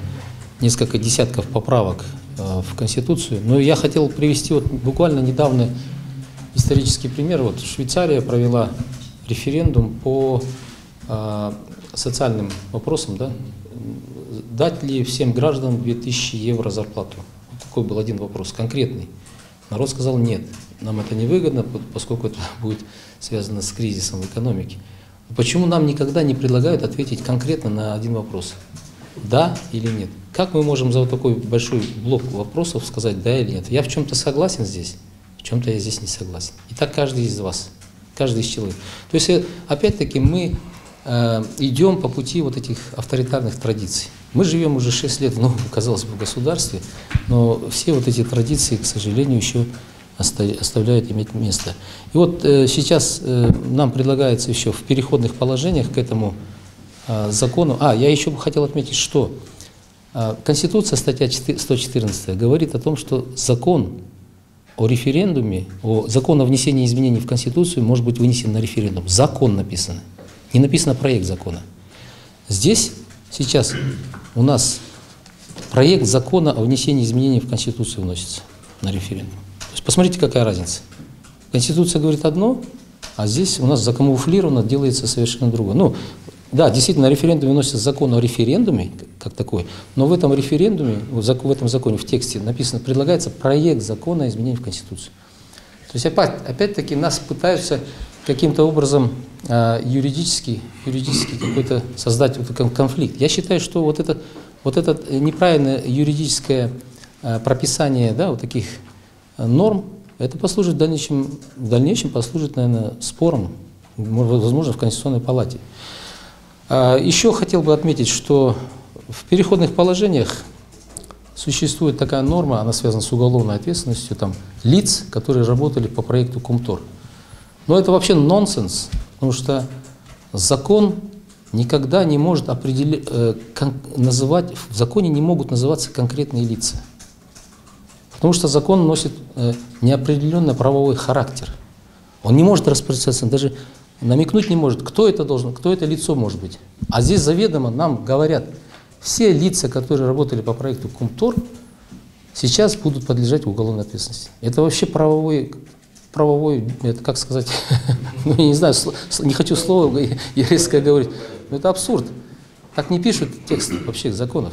Speaker 5: несколько десятков поправок в Конституцию. Но я хотел привести буквально недавно исторический пример. Швейцария провела референдум по социальным вопросам, да? Дать ли всем гражданам 2000 евро зарплату? Такой был один вопрос, конкретный. Народ сказал нет, нам это невыгодно, поскольку это будет связано с кризисом в экономике. Почему нам никогда не предлагают ответить конкретно на один вопрос? Да или нет? Как мы можем за такой большой блок вопросов сказать да или нет? Я в чем-то согласен здесь, в чем-то я здесь не согласен. И так каждый из вас, каждый из человек. То есть, опять-таки, мы идем по пути этих авторитарных традиций. Мы живем уже 6 лет в новом, казалось бы, государстве, но все эти традиции, к сожалению, еще оставляют иметь место. И сейчас нам предлагается еще в переходных положениях к этому закону. Я еще бы хотел отметить, что Конституция, статья 114, говорит о том, что закон о референдуме, закон о внесении изменений в Конституцию может быть вынесен на референдум. Закон написано. Не написано проект закона. Здесь сейчас у нас проект закона о внесении изменений в Конституцию вносится на референдум. То есть посмотрите, какая разница. Конституция говорит одно, а здесь у нас закамуфлировано делается совершенно другое. Ну, да, действительно, на референдуме вносится закон о референдуме, как такой, но в этом референдуме, в этом законе, в тексте написано, предлагается проект закона о изменении в Конституцию. То есть опять-таки нас пытаются каким-то образом юридически какой-то создать конфликт. Я считаю, что вот это неправильное юридическое прописание, да, вот таких норм, это послужит в дальнейшем послужит, наверное, спором, возможно, в Конституционной палате. Еще хотел бы отметить, что в переходных положениях существует такая норма, она связана с уголовной ответственностью там, лиц, которые работали по проекту Кумтор. Но это вообще нонсенс, потому что закон никогда не может называть, в законе не могут называться конкретные лица. Потому что закон носит неопределенный правовой характер. Он не может распространяться, даже намекнуть не может, кто это должен, кто это лицо может быть. А здесь заведомо нам говорят, все лица, которые работали по проекту Кумтор, сейчас будут подлежать уголовной ответственности. Это вообще правовой, это как сказать, ну, я не знаю, не хочу слово резко говорить, но это абсурд. Так не пишут текст вообще законов.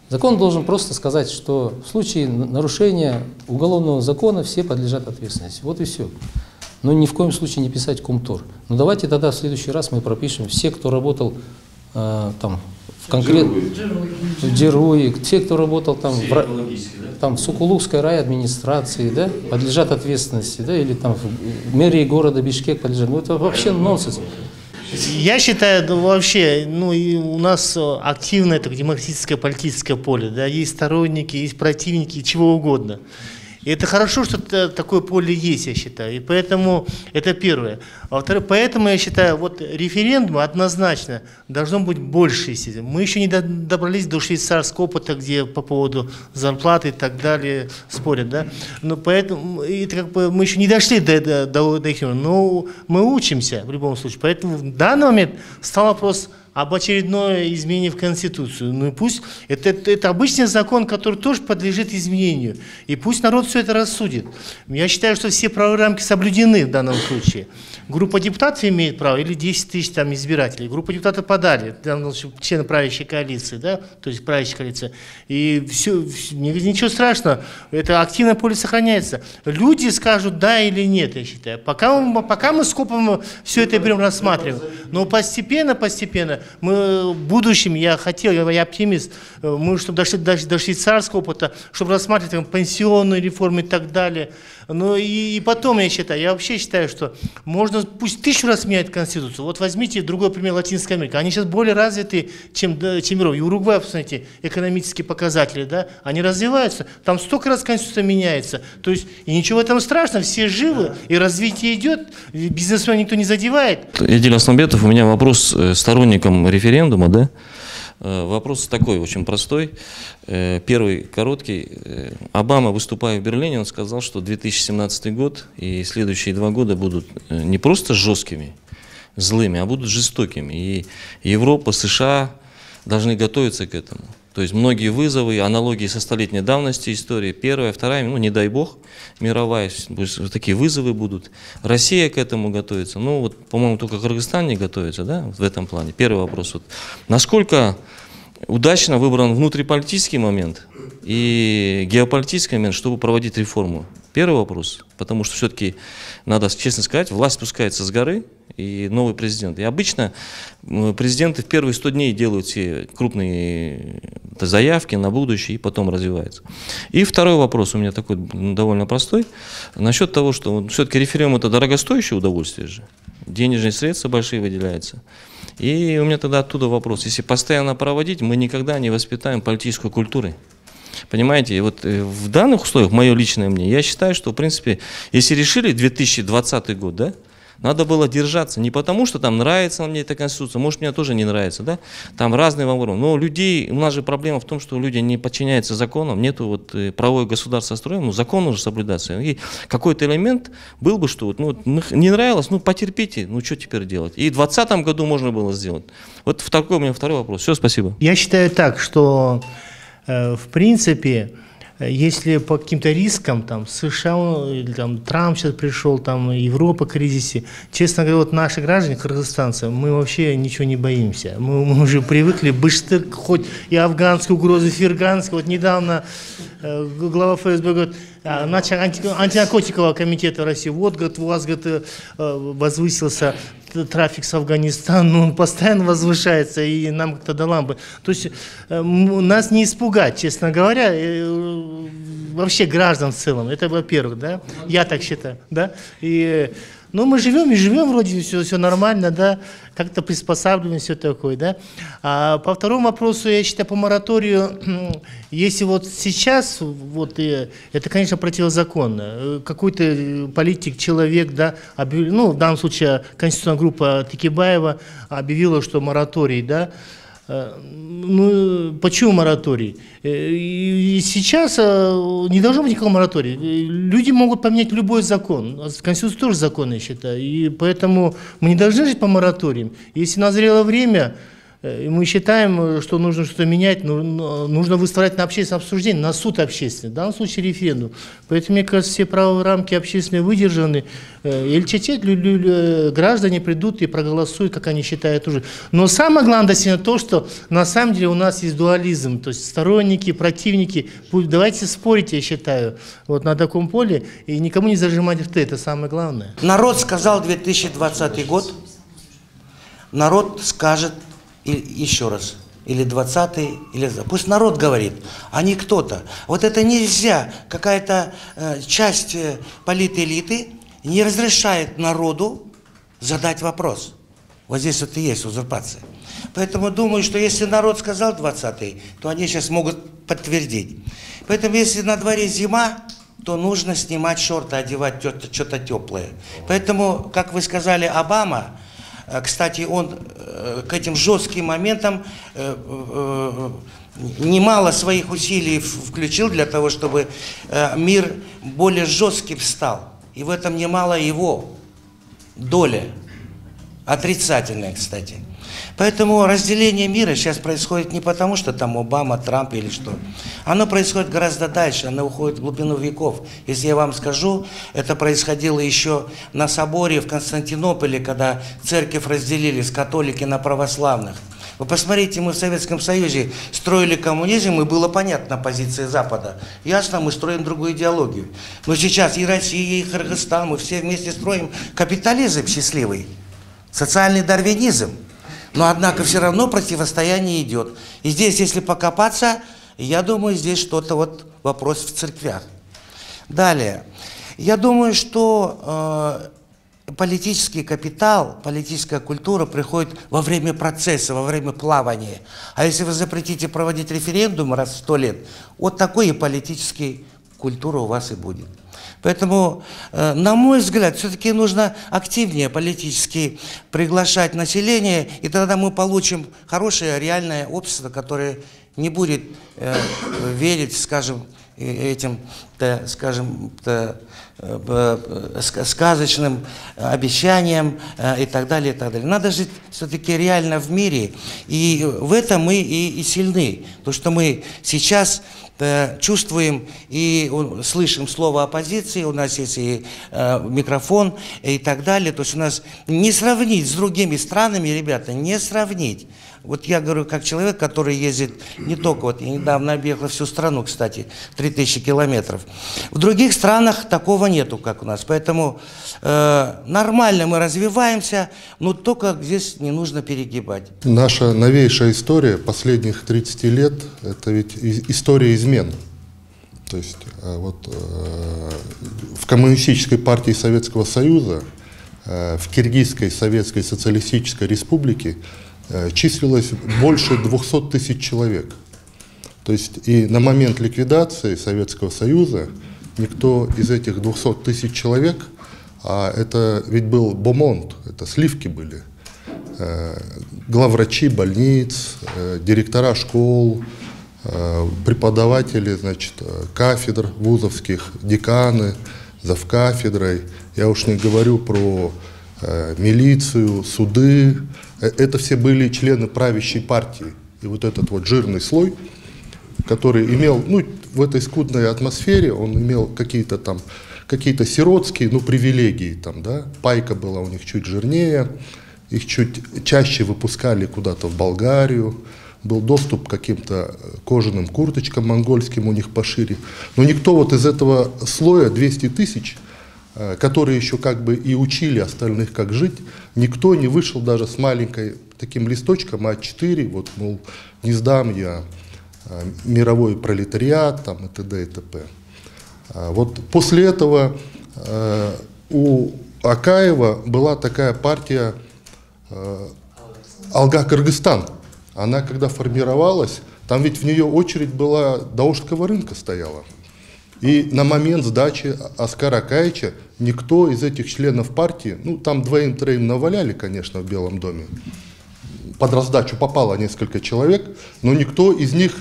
Speaker 5: Закон должен просто сказать, что в случае нарушения уголовного закона все подлежат ответственности. Вот и все. Но ни в коем случае не писать Кумтор. Но давайте тогда в следующий раз мы пропишем все, кто работал там в конкретном в Джеруи, те, кто работал там в Сукулукской райадминистрации, да, подлежат ответственности, да, или там в мэрии города Бишкек подлежат. Ну это вообще нонсенс.
Speaker 2: Я считаю, вообще, ну и у нас активное это демократическое политическое поле, да, есть сторонники, есть противники, чего угодно. И это хорошо, что такое поле есть, я считаю. И поэтому это первое. А во-вторых, поэтому я считаю, вот референдум однозначно должно быть больше. Мы еще не добрались до швейцарского опыта, где по поводу зарплаты и так далее спорят, да. Но поэтому это как бы мы еще не дошли до референдума. Но мы учимся в любом случае. Поэтому в данный момент стал вопрос об очередное изменение в Конституцию. Ну и пусть это обычный закон, который тоже подлежит изменению. И пусть народ все это рассудит. Я считаю, что все правовые рамки соблюдены в данном случае. Группа депутатов имеет право, или 10 тысяч там избирателей. Группа депутатов подали, члены правящей коалиции, да, то есть правящая коалиция. И все, ничего страшного, это активное поле сохраняется. Люди скажут да или нет, я считаю. Пока мы скопом все это берем, рассматриваем. Но постепенно, мы в будущем, я оптимист, мы чтобы дошли до швейцарского опыта, чтобы рассматривать там, пенсионную реформу и так далее. Ну и потом я вообще считаю, что можно пусть 1000 раз менять Конституцию. Вот возьмите другой пример Латинской Америки. Они сейчас более развиты, чем Европа. И Уругвай, посмотрите, экономические показатели, да, они развиваются. Там столько раз Конституция меняется. То есть и ничего в этом страшного, все живы, и развитие идет, бизнесмен никто не задевает.
Speaker 7: Эдиль Асланбетов, у меня вопрос сторонникам референдума, да? Вопрос такой, очень простой. Первый, короткий. Обама, выступая в Берлине, он сказал, что 2017 год и следующие 2 года будут не просто жесткими, злыми, а будут жестокими. И Европа, США должны готовиться к этому. То есть многие вызовы, аналогии со столетней давности истории, первая, вторая, ну не дай бог, мировая, такие вызовы будут. Россия к этому готовится. Ну вот, по-моему, только Кыргызстан не готовится, да, в этом плане. Первый вопрос. Вот. Насколько удачно выбран внутриполитический момент и геополитический момент, чтобы проводить реформу? Первый вопрос, потому что все-таки, надо честно сказать, власть спускается с горы, и новый президент. И обычно президенты в первые 100 дней делают все крупные заявки на будущее и потом развиваются. И второй вопрос у меня такой довольно простой. Насчет того, что все-таки референдум это дорогостоящее удовольствие же. Денежные средства большие выделяются. И у меня тогда оттуда вопрос. Если постоянно проводить, мы никогда не воспитаем политическую культуру. Понимаете, и вот в данных условиях, мое личное мнение, я считаю, что в принципе, если решили 2020 год, да, Надо было держаться не потому, что там нравится мне эта конституция, может мне тоже не нравится, да? Там разные вопросы. Но людей, у нас же проблема в том, что люди не подчиняются законам, нету вот правовое государство строим, ну закон нужно соблюдаться. И какой-то элемент был бы, что вот, ну, не нравилось, ну потерпите, ну что теперь делать? И в 2020 году можно было сделать. Вот такой у меня второй вопрос. Все, спасибо.
Speaker 2: Я считаю так, что в принципе, если по каким-то рискам, там, США, или там Трамп сейчас пришел, там, Европа в кризисе, честно говоря, вот наши граждане, кыргызстанцы, мы вообще ничего не боимся. Мы уже привыкли, быштык, хоть и афганские угрозы, ферганские. Вот недавно глава ФСБ говорит, антинаркотикового комитета России, вот, говорит, у вас, говорит, возвысился трафик с Афганистаном, он постоянно возвышается, и нам как-то до лампы. То есть нас не испугать, честно говоря, вообще граждан в целом, это во-первых, да, я так считаю, да, и, ну, мы живем и живем, вроде все нормально, да, как-то приспосабливаем, все такое, да. А по второму вопросу, я считаю, по мораторию, если вот сейчас, вот, это, конечно, противозаконно. Какой-то политик, человек, да, объявил, ну, в данном случае конституционная группа Текебаева объявила, что мораторий, да. Ну, почему мораторий? И сейчас не должно быть никакого моратория. Люди могут поменять любой закон. Конституция тоже закон, я считаю. И поэтому мы не должны жить по мораториям. Если назрело время, и мы считаем, что нужно что-то менять, нужно выставлять на общественное обсуждение, на суд общественный, в данном случае референдум. Поэтому, мне кажется, все правовые рамки общественные выдержаны. Граждане придут и проголосуют, как они считают уже. Но самое главное сегодня то, что на самом деле у нас есть дуализм, то есть сторонники, противники. Давайте спорить, я считаю, вот на таком поле, и никому не зажимать рты, это самое главное.
Speaker 4: Народ сказал 2020 год, народ скажет и еще раз, или 20-й, или... Пусть народ говорит, а не кто-то. Вот это нельзя, какая-то часть политэлиты не разрешает народу задать вопрос. Вот здесь вот и есть узурпация. Поэтому думаю, что если народ сказал 20-й, то они сейчас могут подтвердить. Поэтому если на дворе зима, то нужно снимать шорты, одевать что-то теплое. Поэтому, как вы сказали, Обама, кстати, он к этим жестким моментам немало своих усилий включил для того, чтобы мир более жестким стал. И в этом немало его доля, отрицательная, кстати. Поэтому разделение мира сейчас происходит не потому, что там Обама, Трамп или что. Оно происходит гораздо дальше, оно уходит в глубину веков. Если я вам скажу, это происходило еще на соборе в Константинополе, когда церковь разделили с католики на православных. Вы посмотрите, мы в Советском Союзе строили коммунизм, и было понятно позиция Запада. Ясно, мы строим другую идеологию. Но сейчас и Россия, и Кыргызстан, мы все вместе строим капитализм счастливый, социальный дарвинизм. Но, однако, все равно противостояние идет. И здесь, если покопаться, я думаю, здесь что-то вот вопрос в церквях. Далее. Я думаю, что политический капитал, политическая культура приходит во время процесса, во время плавания. А если вы запретите проводить референдум раз в 100 лет, вот такой и политический культура у вас и будет. Поэтому, на мой взгляд, все-таки нужно активнее политически приглашать население, и тогда мы получим хорошее реальное общество, которое не будет верить, скажем, этим, скажем, сказочным обещаниям и так далее, и так далее. Надо жить все-таки реально в мире, и в этом мы и сильны, потому что мы сейчас чувствуем и слышим слово оппозиции, у нас есть и микрофон и так далее. То есть у нас не сравнить с другими странами, ребята, не сравнить. Вот я говорю, как человек, который ездит не только, вот я недавно объехал всю страну, кстати, 3000 километров. В других странах такого нету, как у нас. Поэтому нормально мы развиваемся, но только здесь не нужно перегибать.
Speaker 6: Наша новейшая история последних 30 лет – это ведь история измен. То есть вот в Коммунистической партии Советского Союза, в Киргизской Советской Социалистической Республике числилось больше 200 тысяч человек. То есть и на момент ликвидации Советского Союза никто из этих 200 тысяч человек А это ведь был бомонд, это сливки были. Главврачи больниц, директора школ, преподаватели, значит, кафедр вузовских, деканы, завкафедрой. Я уж не говорю про милицию, суды. Это все были члены правящей партии. И вот этот вот жирный слой, который имел, ну, в этой скудной атмосфере, он имел какие-то там, какие-то сиротские, ну, привилегии там, да. Пайка была у них чуть жирнее, их чуть чаще выпускали куда-то в Болгарию. Был доступ к каким-то кожаным курточкам монгольским у них пошире. Но никто вот из этого слоя 200 тысяч, которые еще как бы и учили остальных, как жить, никто не вышел даже с маленькой таким листочком А4, вот, мол, не сдам я мировой пролетариат, там, и т.д. и т.п. Вот после этого у Акаева была такая партия Алга-Кыргызстан. Она когда формировалась, там ведь в нее очередь была до Ошского рынка стояла. И на момент сдачи Аскара Акаевича никто из этих членов партии, ну там двоим-троим наваляли, конечно, в Белом доме, под раздачу попало несколько человек, но никто из них,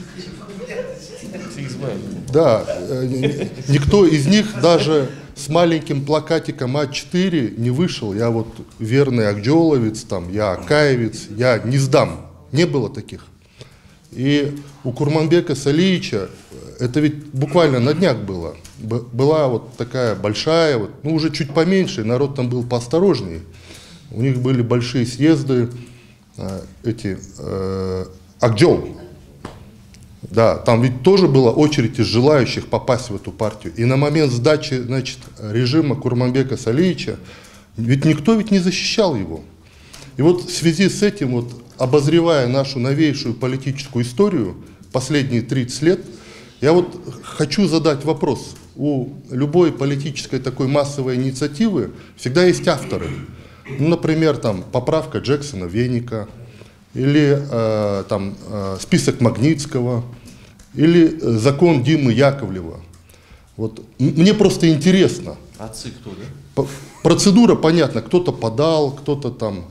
Speaker 6: да, никто из них даже с маленьким плакатиком А4 не вышел. Я вот верный акджоловец, там, я акаевец, я не сдам. Не было таких. И у Курманбека Салиевича, это ведь буквально на днях было, была вот такая большая, вот, ну уже чуть поменьше, народ там был поосторожнее. У них были большие съезды, Акджол. Да, там ведь тоже была очередь из желающих попасть в эту партию. И на момент сдачи, значит, режима Курманбека Салиевича, ведь никто ведь не защищал его. И вот в связи с этим, вот, обозревая нашу новейшую политическую историю, последние 30 лет, я вот хочу задать вопрос. У любой политической такой массовой инициативы всегда есть авторы. Ну, например, там, поправка Джексона Веника, или список Магнитского, или закон Димы Яковлева. Вот. Мне просто интересно.
Speaker 7: Отцы кто, да?
Speaker 6: Процедура понятна. Кто-то подал, кто-то там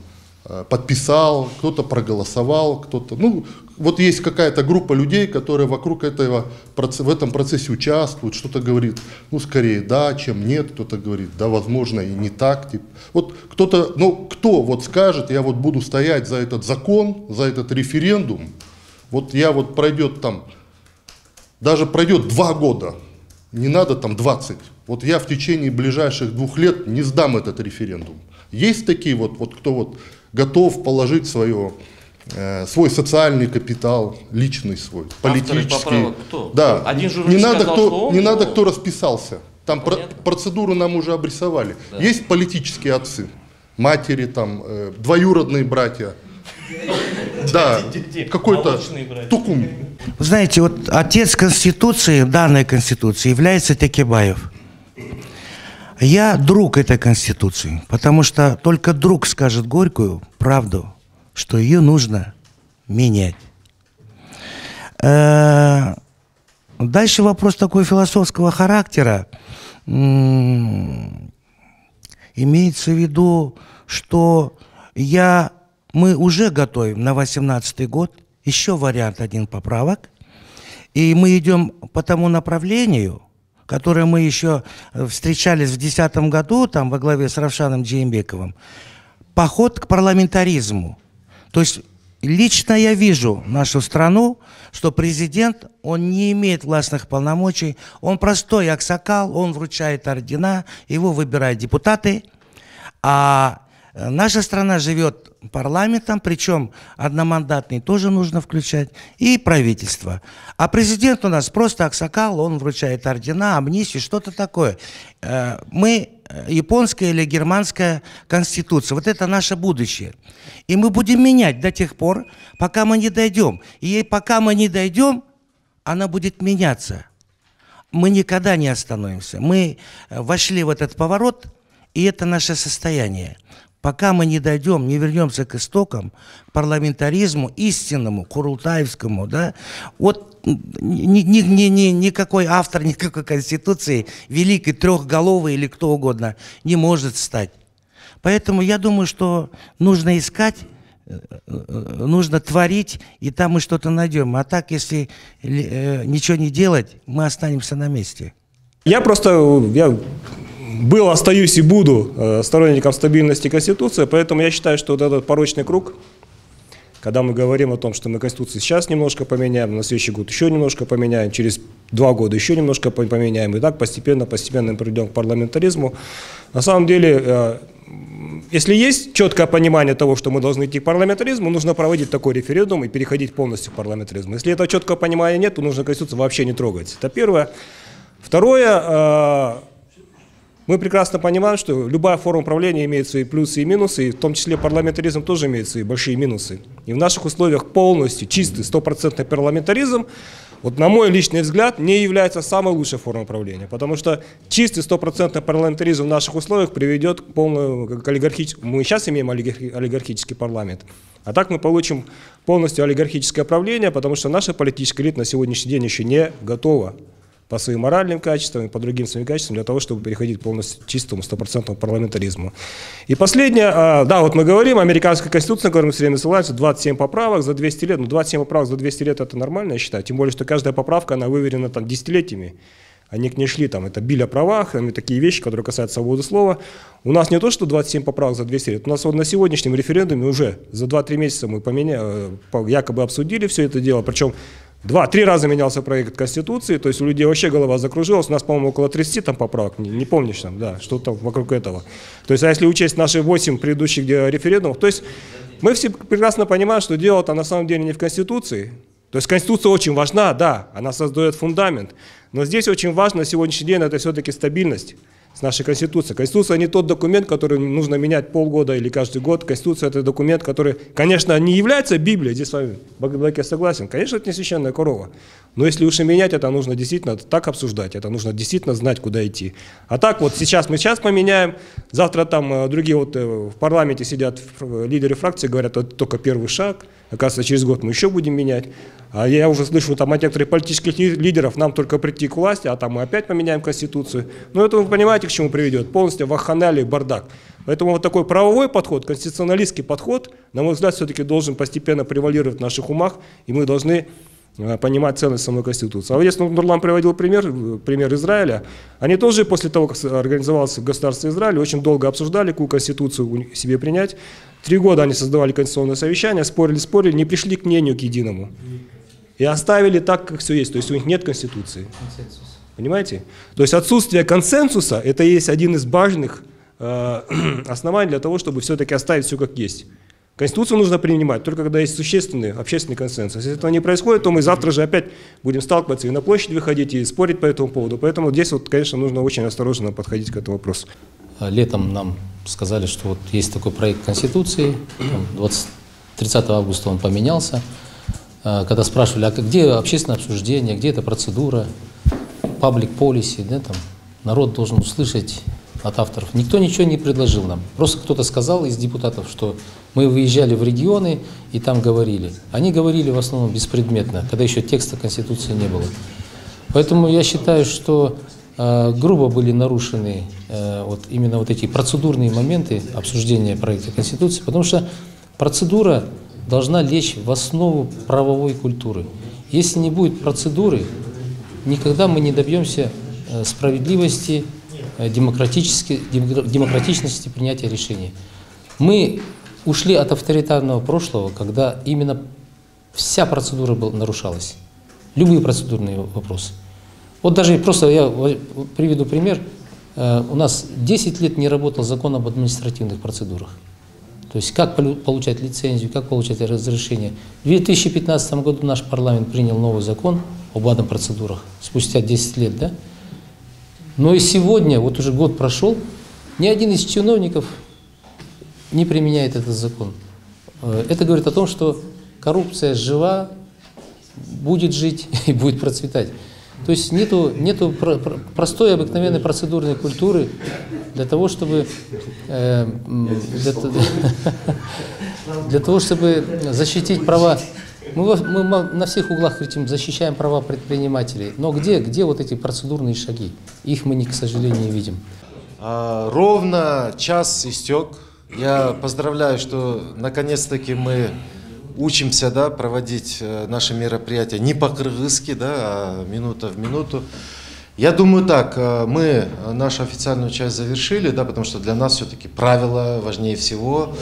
Speaker 6: подписал, кто-то проголосовал, кто-то... Ну, вот есть какая-то группа людей, которые вокруг этого, в этом процессе участвуют, что-то говорит, ну, скорее да, чем нет, кто-то говорит, да, возможно, и не так. Типа. Вот кто-то, ну, кто вот скажет, я вот буду стоять за этот закон, за этот референдум, вот я вот пройдет там, даже пройдет 2 года, не надо там 20, вот я в течение ближайших 2 лет не сдам этот референдум. Есть такие вот кто вот готов положить свой социальный капитал, личный свой, политический.
Speaker 7: Кто?
Speaker 6: Да.
Speaker 7: Один журналист
Speaker 6: не надо, кто расписался. Там процедуру нам уже обрисовали. Да. Есть политические отцы, матери, там, двоюродные братья. Да, какой-то Тукум.
Speaker 4: Вы знаете, вот отец Конституции, данной Конституции, является Текебаев. Я друг этой Конституции, потому что только друг скажет горькую правду, что ее нужно менять. Дальше вопрос такой философского характера. Имеется в виду, что мы уже готовим на 2018 год еще вариант 1 поправок, и мы идем по тому направлению, которое мы еще встречались в 2010 году, там во главе с Равшаном Джеймбековым, поход к парламентаризму. То есть лично я вижу нашу страну, что президент, он не имеет властных полномочий, он простой аксакал, он вручает ордена, его выбирают депутаты, а наша страна живет парламентом, причем одномандатный тоже нужно включать, и правительство. А президент у нас просто аксакал, он вручает ордена, амнистию, что-то такое. Мы японская или германская конституция. Вот это наше будущее. И мы будем менять до тех пор, пока мы не дойдем. И пока мы не дойдем, она будет меняться. Мы никогда не остановимся. Мы вошли в этот поворот, и это наше состояние. пока мы не дойдем, не вернемся к истокам, к парламентаризму истинному, курултаевскому, да, вот никакой автор, никакой конституции, великий, трехголовый или кто угодно, не может стать. Поэтому я думаю, что нужно искать, нужно творить, и там мы что-то найдем. А так, если ничего не делать, мы останемся на месте.
Speaker 3: Я был, остаюсь и буду сторонником стабильности Конституции, поэтому я считаю, что вот этот порочный круг, когда мы говорим о том, что мы Конституцию сейчас немножко поменяем, на следующий год еще немножко поменяем, через 2 года еще немножко поменяем, и так постепенно мы придем к парламентаризму. На самом деле, если есть четкое понимание того, что мы должны идти к парламентаризму, нужно проводить такой референдум и переходить полностью к парламентаризму. Если этого четкого понимания нет, то нужно Конституцию вообще не трогать. Это первое. Второе, мы прекрасно понимаем, что любая форма управления имеет свои плюсы и минусы, и в том числе парламентаризм тоже имеет свои большие минусы. И в наших условиях полностью чистый, 100% парламентаризм, вот на мой личный взгляд, не является самой лучшей формой управления, потому что чистый 100% парламентаризм в наших условиях приведет к полному олигархическому. Мы сейчас имеем олигархический парламент, а так мы получим полностью олигархическое правление, потому что наша политическая элита на сегодняшний день еще не готова по своим моральным качествам и по другим своим качествам для того, чтобы переходить полностью к чистому 100% парламентаризму. И последнее, да, вот мы говорим, американская конституция, на которую мы все время ссылаемся, 27 поправок за 200 лет, ну 27 поправок за 200 лет это нормально, я считаю, тем более, что каждая поправка, она выверена там десятилетиями, они к ней шли, там, это биль о правах, там, и такие вещи, которые касаются свободы слова. У нас не то, что 27 поправок за 200 лет, у нас вот на сегодняшнем референдуме уже за 2-3 месяца мы якобы обсудили все это дело, причем 2-3 раза менялся проект Конституции, то есть у людей вообще голова закружилась, у нас, по-моему, около 30 там поправок, не помнишь там, да, что-то вокруг этого. То есть, а если учесть наши 8 предыдущих референдумов, то есть мы все прекрасно понимаем, что дело-то на самом деле не в Конституции. То есть Конституция очень важна, да, она создает фундамент, но здесь очень важно на сегодняшний день это все-таки стабильность с нашей Конституцией. Конституция не тот документ, который нужно менять полгода или каждый год. Конституция – это документ, который, конечно, не является Библией, здесь с вами я согласен, конечно, это не священная корова, но если уж и менять это, нужно действительно так обсуждать, это нужно действительно знать, куда идти. А так вот мы сейчас поменяем, завтра там другие вот в парламенте сидят лидеры фракции, говорят, это только первый шаг, оказывается, через год мы еще будем менять. А я уже слышу там от некоторых политических лидеров, нам только прийти к власти, а там мы опять поменяем Конституцию. Но это вы понимаете, к чему приведет? Полностью вакханалия и бардак. Поэтому вот такой правовой подход, конституционалистский подход, на мой взгляд, все-таки должен постепенно превалировать в наших умах, и мы должны понимать ценность самой Конституции. А вот если Нурлан приводил пример Израиля, они тоже после того, как организовался государство Израиль, очень долго обсуждали, какую Конституцию себе принять. 3 года они создавали конституционное совещание, спорили, не пришли к мнению к единому. И оставили так, как все есть. То есть у них нет Конституции. Консенсус. Понимаете? То есть отсутствие консенсуса – это есть один из важных оснований для того, чтобы все-таки оставить все как есть. Конституцию нужно принимать только когда есть существенный общественный консенсус. Если этого не происходит, то мы завтра же опять будем сталкиваться и на площадь выходить, и спорить по этому поводу. Поэтому здесь, вот, конечно, нужно очень осторожно подходить к этому вопросу.
Speaker 5: Летом нам сказали, что вот есть такой проект Конституции, 30 августа он поменялся. Когда спрашивали, а где общественное обсуждение, где эта процедура, public policy, да, там, народ должен услышать от авторов. Никто ничего не предложил нам. Просто кто-то сказал из депутатов, что мы выезжали в регионы и там говорили. Они говорили в основном беспредметно, когда еще текста Конституции не было. Поэтому я считаю, что грубо были нарушены именно вот эти процедурные моменты обсуждения проекта Конституции, потому что процедура должна лечь в основу правовой культуры. Если не будет процедуры, никогда мы не добьемся справедливости, демократичности принятия решений. Мы ушли от авторитарного прошлого, когда именно вся процедура нарушалась. Любые процедурные вопросы. Вот даже просто я приведу пример. У нас 10 лет не работал закон об административных процедурах. То есть как получать лицензию, как получать разрешение. В 2015 году наш парламент принял новый закон об админпроцедурах, спустя 10 лет, да? Но и сегодня, вот уже год прошел, ни один из чиновников не применяет этот закон. Это говорит о том, что коррупция жива, будет жить и будет процветать. То есть нету простой обыкновенной процедурной культуры для того, чтобы защитить права. Мы на всех углах кричим, защищаем права предпринимателей. Но где вот эти процедурные шаги? Их мы, к сожалению, не видим.
Speaker 1: Ровно час истек. Я поздравляю, что наконец-таки мы учимся, да, проводить наши мероприятия не по-кыргызски, да, а минута в минуту. Я думаю так, мы нашу официальную часть завершили, да, потому что для нас все-таки правила важнее всего.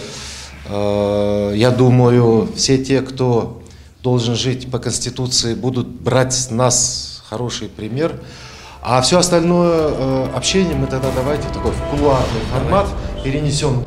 Speaker 1: Я думаю, все те, кто должен жить по Конституции, будут брать с нас хороший пример. А все остальное общение мы тогда давайте в такой кулуарный формат перенесем.